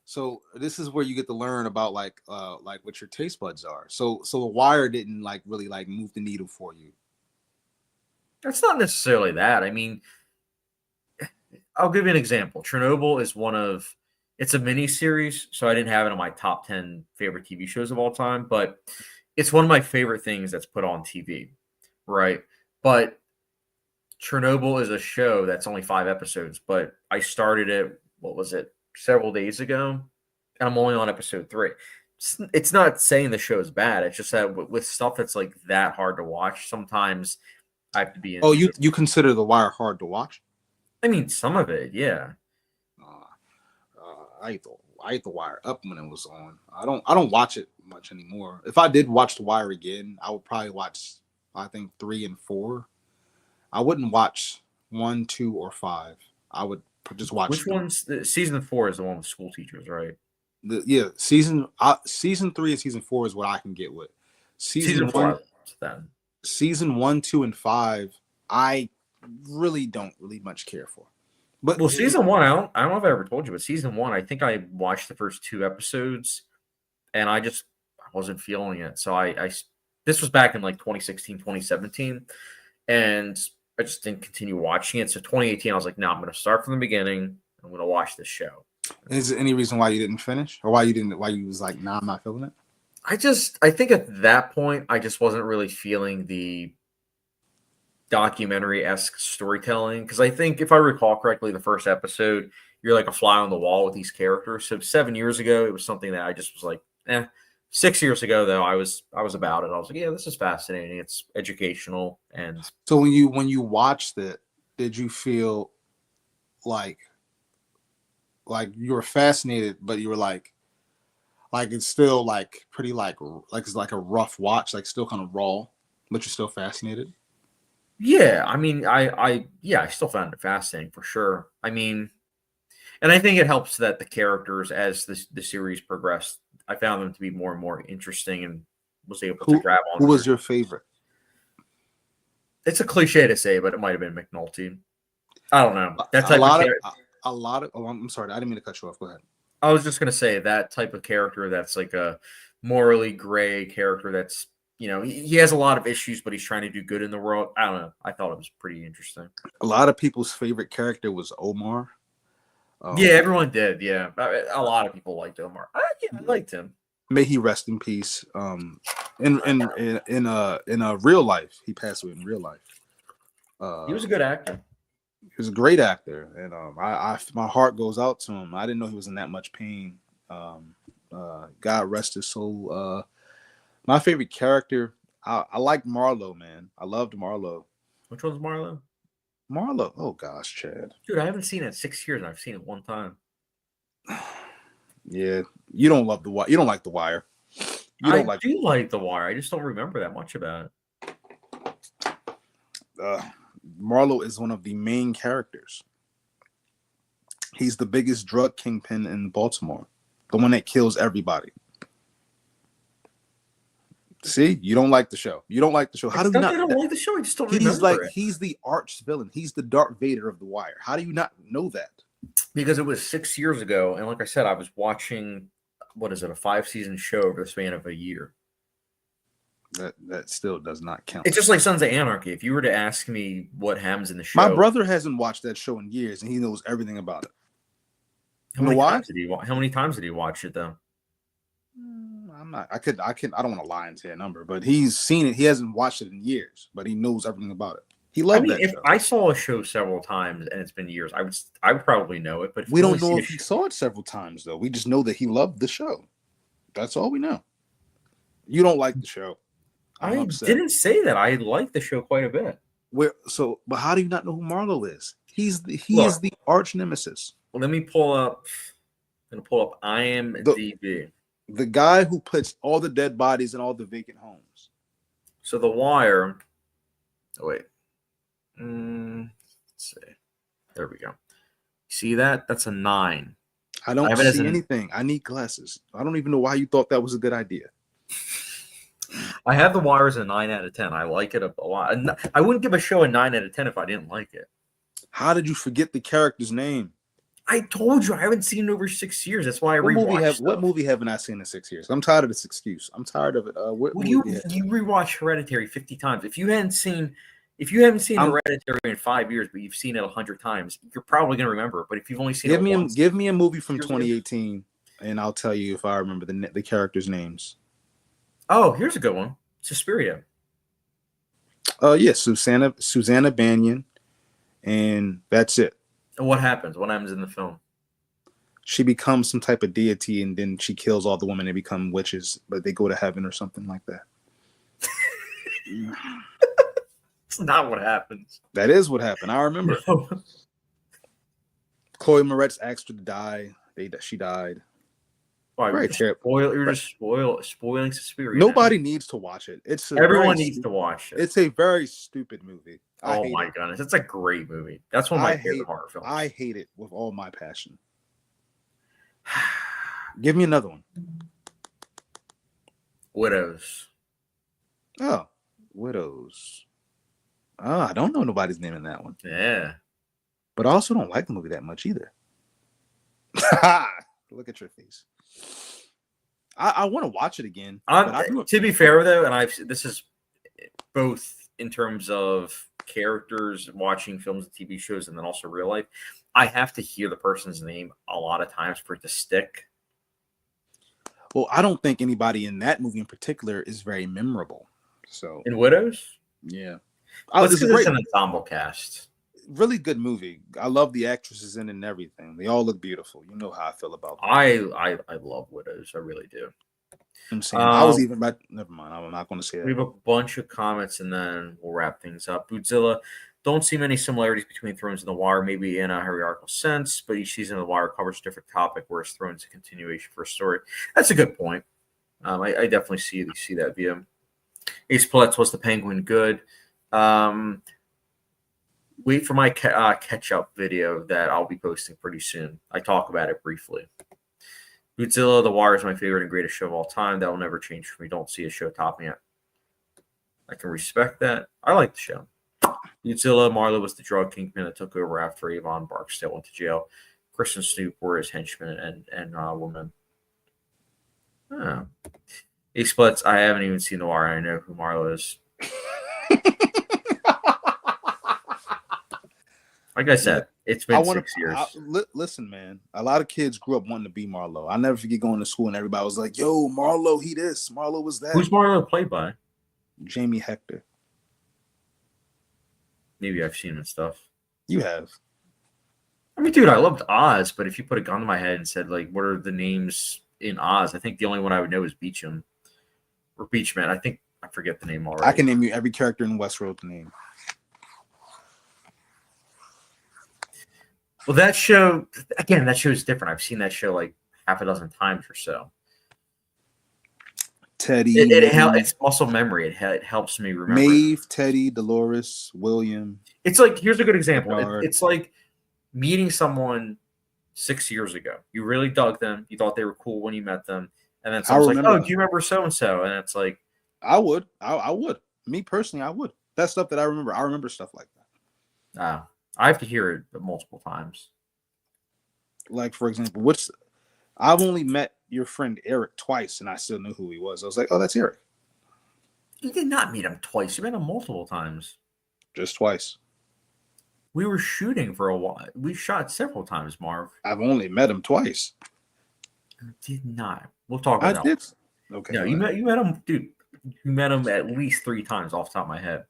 B: So this is where you get to learn about like what your taste buds are. So The Wire didn't really move the needle for you.
A: That's not necessarily that. I mean, I'll give you an example. Chernobyl is it's a mini series, so I didn't have it on my top 10 favorite TV shows of all time, but it's one of my favorite things that's put on TV, right? But Chernobyl is a show that's only 5 episodes, but I started it, several days ago, and I'm only on episode 3. It's not saying the show's bad. It's just that with stuff that's like that hard to watch, sometimes I have to be in.
B: Oh, you consider The Wire hard to watch?
A: I mean, some of it, yeah.
B: I ate The Wire up when it was on. I don't watch it much anymore. If I did watch The Wire again, I would probably watch, I think, 3 and 4. I wouldn't watch 1, 2, or 5. I would just watch.
A: Which one's season 4 is the one with school teachers, right?
B: Season 3 and season 4 is what I can get with. Season 4. Then season 1, 2, and 5, I really don't much care for. But
A: season 1, I don't know if I ever told you, but season 1, I think I watched the first 2 episodes, and I wasn't feeling it. So this was back in like 2016, 2017, and I just didn't continue watching it. So 2018, I was like, no, I'm going to start from the beginning. I'm going to watch this show.
B: Is there any reason why you didn't finish, or why you was like, nah, I'm not feeling it?
A: I think at that point, I just wasn't really feeling the documentary-esque storytelling, because I think, if I recall correctly, the first episode, you're like a fly on the wall with these characters. So 7 years ago, it was something that I just was like, 6 years ago, though, I was about it. I was like, yeah, this is fascinating. It's educational. And
B: so when you watched it, did you feel like you were fascinated, but you were like it's still like pretty it's like a rough watch, like still kind of raw, but you're still fascinated?
A: Yeah, I mean, I still found it fascinating for sure. I mean, and I think it helps that the characters, as the series progressed, I found them to be more and more interesting, and was able to grab on.
B: Who was your favorite?
A: It's a cliche to say, but it might have been McNulty. I don't know. That type
B: a lot of. Oh, I'm sorry, I didn't mean to cut you off. Go ahead.
A: I was just gonna say that type of character that's like a morally gray character. That's, he has a lot of issues, but he's trying to do good in the world. I don't know. I thought it was pretty interesting.
B: A lot of people's favorite character was Omar.
A: Yeah, everyone did. Yeah, a lot of people liked Omar. I liked him.
B: May he rest in peace. In real life, he passed away in real life.
A: He was a good actor.
B: He was a great actor, and my heart goes out to him. I didn't know he was in that much pain. God rest his soul. My favorite character, I like Marlowe, man. I loved Marlowe.
A: Which one's Marlo?
B: Marlowe. Oh gosh, Chad.
A: Dude, I haven't seen it in 6 years. And I've seen it one time.
B: Yeah, you don't love the Wire. You don't like the Wire. You don't like.
A: Do like The Wire. I just don't remember that much about it.
B: Marlowe is one of the main characters. He's the biggest drug kingpin in Baltimore, the one that kills everybody. See, you don't like the show. You don't like the show. How do you not?
A: I don't like the show. I just don't remember it.
B: He's the arch villain. He's the Darth Vader of The Wire. How do you not know that?
A: Because it was 6 years ago, and like I said, I was watching a 5-season show over the span of a year.
B: That still does not count.
A: It's just like Sons of Anarchy. If you were to ask me what happens in the show,
B: my brother hasn't watched that show in years, and he knows everything about it.
A: How many times did he watch it though?
B: I'm not. I don't want to lie and say a number, but he's seen it. He hasn't watched it in years, but he knows everything about it. He loved that. If show.
A: I saw a show several times and it's been years, I would probably know it. But
B: we don't know if he saw it several times though. We just know that he loved the show. That's all we know. You don't like the show.
A: I didn't say that. I like the show quite a bit.
B: But how do you not know who Marlowe is? He is the arch nemesis.
A: Well, let me pull up. I'm gonna pull up IMDb.
B: The guy who puts all the dead bodies in all the vacant homes.
A: So The Wire. Oh wait. Let's see. There we go. See that? That's a 9.
B: I don't see anything. I need glasses. I don't even know why you thought that was a good idea.
A: I have The Wire as a 9 out of 10. I like it a lot. I wouldn't give a show a 9 out of 10 if I didn't like it.
B: How did you forget the character's name?
A: I told you I haven't seen it over 6 years. That's why I rewatched.
B: What movie haven't I seen in 6 years? I'm tired of this excuse. I'm tired of it.
A: You rewatch Hereditary 50 times. If you haven't seen Hereditary in 5 years, but you've seen it 100 times, you're probably gonna remember it. But if you've only seen
B: give me a movie from 2018, and I'll tell you if I remember the characters' names.
A: Oh, here's a good one. Suspiria.
B: Yes, Susanna Bannion, and that's it.
A: And what happens? What happens in the film?
B: She becomes some type of deity, and then she kills all the women. They become witches, but they go to heaven or something like that.
A: It's not what happens.
B: That is what happened. I remember. No. Chloe Moretz asked her to die. She died.
A: Why, you're just spoiling Suspiria.
B: Nobody needs to watch it.
A: Everyone needs to watch it.
B: It's a very stupid movie.
A: Oh my goodness, it's a great movie. That's one of my favorite horror films.
B: I hate it with all my passion. Give me another one.
A: Widows.
B: Oh, Widows. Oh, I don't know nobody's name in that one.
A: Yeah.
B: But I also don't like the movie that much either. Look at your face. I want to watch it again.
A: To be fair, though, and this is both in terms of characters watching films and TV shows and then also real life. I have to hear the person's name a lot of times for it to stick.
B: Well, I don't think anybody in that movie in particular is very memorable. So
A: in Widows?
B: Yeah.
A: It's an ensemble cast.
B: Really good movie. I love the actresses in it and everything. They all look beautiful. You know how I feel about them.
A: I love Widows. I really do.
B: I'm saying I was even about. Never mind. I'm not going to say that.
A: We have a bunch of comments and then we'll wrap things up. Bootzilla, don't see many similarities between Thrones and The Wire, maybe in a hierarchical sense, but each season of The Wire covers a different topic, whereas Thrones is a continuation for a story. That's a good point. I definitely see that view. Ace Palettes, was the Penguin good? Wait for my catch-up video that I'll be posting pretty soon. I talk about it briefly. Bootzilla, The Wire is my favorite and greatest show of all time. That will never change for me. Don't see a show topping it. I can respect that. I like the show. Bootzilla, Marlowe was the drug kingpin that took over after Avon Barksdale went to jail. Chris and Snoop were his henchmen and woman. Oh. Ace Splits, I haven't even seen The Wire. I know who Marlowe is. Like I said, it's been 6 years.
B: Listen, man. A lot of kids grew up wanting to be Marlowe. I never forget going to school and everybody was like, yo, Marlowe, he this. Marlowe was that.
A: Who's Marlowe played by?
B: Jamie Hector.
A: Maybe I've seen him and stuff.
B: You have.
A: I mean, dude, I loved Oz, but if you put a gun to my head and said, like, what are the names in Oz. I think the only one I would know is Beecham or Beachman. I forget the name already.
B: I can name you every character in Westworld to name.
A: Well, that show is different. I've seen that show like half a dozen times or so.
B: Teddy,
A: it's muscle memory. It helps me remember.
B: Maeve, Teddy, Dolores, William.
A: It's like, here's a good example.
B: Bernard.
A: It's like meeting someone 6 years ago. You really dug them. You thought they were cool when you met them, and then someone's like, "Oh, do you remember so and so?" And it's like,
B: I would. I would. Me personally, I would. That's stuff that I remember. I remember stuff like that.
A: I have to hear it multiple times.
B: Like, for example, I've only met your friend Eric twice, and I still knew who he was. I was like, "Oh, that's Eric."
A: You did not meet him twice. You met him multiple times.
B: Just twice.
A: We were shooting for a while. We shot several times, Marv.
B: I've only met him twice.
A: I did not. We'll talk about that.
B: I did. Okay.
A: No, you met him, dude. You met him at least 3 times off the top of my head.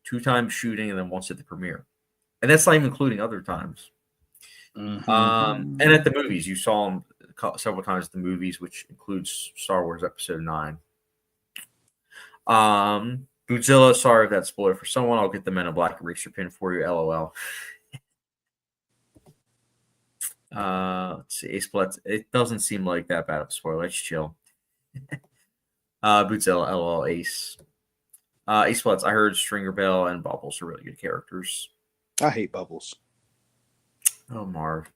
A: 2 times shooting, and then once at the premiere. And that's not even including other times.
B: Mm-hmm.
A: And at the movies, you saw him several times at the movies, which includes Star Wars Episode 9. Bootzilla, sorry if that's spoiler for someone. I'll get the Men in Black eraser pin for you. LOL. Let's see. Ace Blitz. It doesn't seem like that bad of a spoiler. Let's chill. Bootzilla, LOL, Ace. Ace Blitz. I heard Stringer Bell and Bubbles are really good characters.
B: I hate Bubbles.
A: Oh, Marv.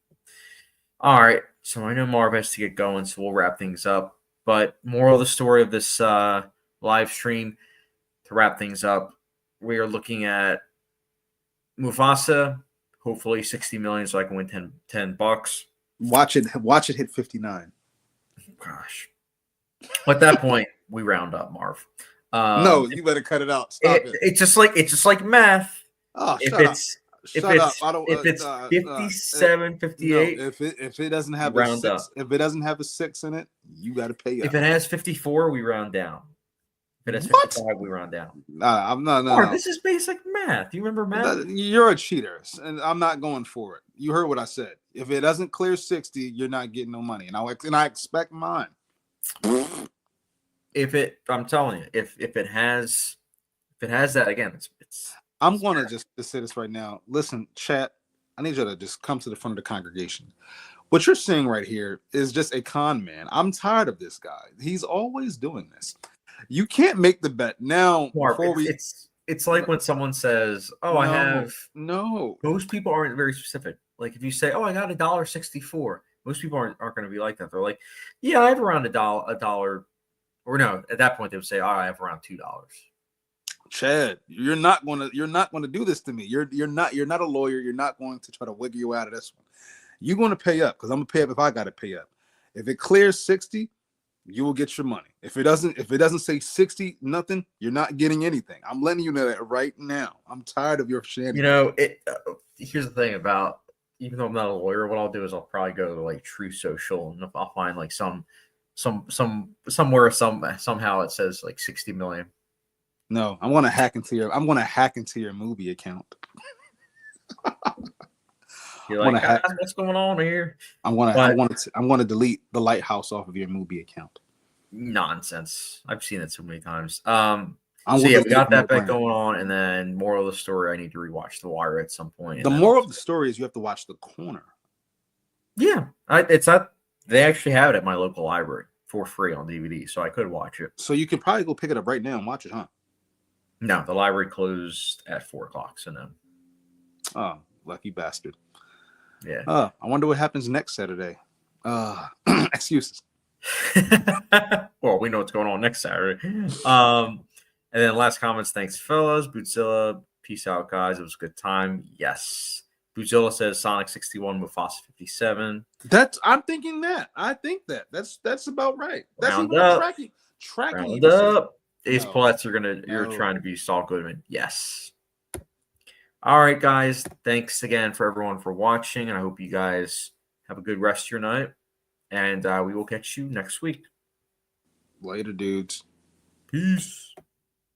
A: All right. So I know Marv has to get going, so we'll wrap things up. But moral of the story of this live stream, to wrap things up, we are looking at Mufasa, hopefully 60 million so I can win 10 bucks.
B: Watch it hit 59.
A: Gosh. At that point, we round up, Marv.
B: No, you better cut it out. Stop it.
A: It's just like math.
B: Oh,
A: if
B: shut
A: it's
B: up.
A: If it's 57, 58,
B: no, if it doesn't have
A: round
B: a 6,
A: up.
B: If it doesn't have a 6 in it, you got to pay up.
A: If it has 54, we round down. If it has 55, we round down.
B: No.
A: This is basic math. You remember math?
B: You're a cheater, and I'm not going for it. You heard what I said. If it doesn't clear 60, you're not getting no money, and I expect mine.
A: I'm telling you, if it has that again, it's.
B: I'm gonna just say this right now. Listen, chat. I need you to just come to the front of the congregation. What you're seeing right here is just a con man. I'm tired of this guy. He's always doing this. You can't make the bet now.
A: Mark, it's like when someone says, "Oh, I have."
B: No.
A: Most people aren't very specific. Like if you say, "Oh, I got $1.64," most people aren't going to be like that. They're like, "Yeah, I have around a dollar," or no. At that point, they would say, "Oh, I have around $2."
B: Chad, you're not going to do this to me. You're not a lawyer. You're not going to try to wiggle you out of this one. You're going to pay up because I'm going to pay up if I got to pay up. If it clears 60, you will get your money. If it doesn't say 60 nothing, you're not getting anything. I'm letting you know that right now. I'm tired of your shenanigans.
A: Here's the thing about, even though I'm not a lawyer, what I'll do is I'll probably go to like True Social, and I'll find like somewhere somehow it says like 60 million.
B: No, I'm going to hack into your movie account.
A: You're like, what's going on here?
B: I'm going to delete the lighthouse off of your movie account.
A: Nonsense. I've seen it so many times. We got that bet going on, and then moral of the story, I need to rewatch The Wire at some point.
B: The moral of the story is you have to watch The Corner.
A: Yeah, they actually have it at my local library for free on DVD, so I could watch it.
B: So you could probably go pick it up right now and watch it, huh? No,
A: the library closed at 4:00, so no.
B: Oh, lucky bastard.
A: Yeah.
B: I wonder what happens next Saturday. Excuses.
A: Well, we know what's going on next Saturday. And then last comments. Thanks, fellas. Bootzilla, peace out, guys. It was a good time. Yes. Bootzilla says Sonic 61, Mufasa 57.
B: I'm thinking that. I think that's about right. That's
A: Round up.
B: Tracking.
A: Round up. Ace Palettes you're trying to be Saul Goodman. Yes. All right, guys. Thanks again for everyone for watching, and I hope you guys have a good rest of your night. And we will catch you next week.
B: Later, dudes.
A: Peace.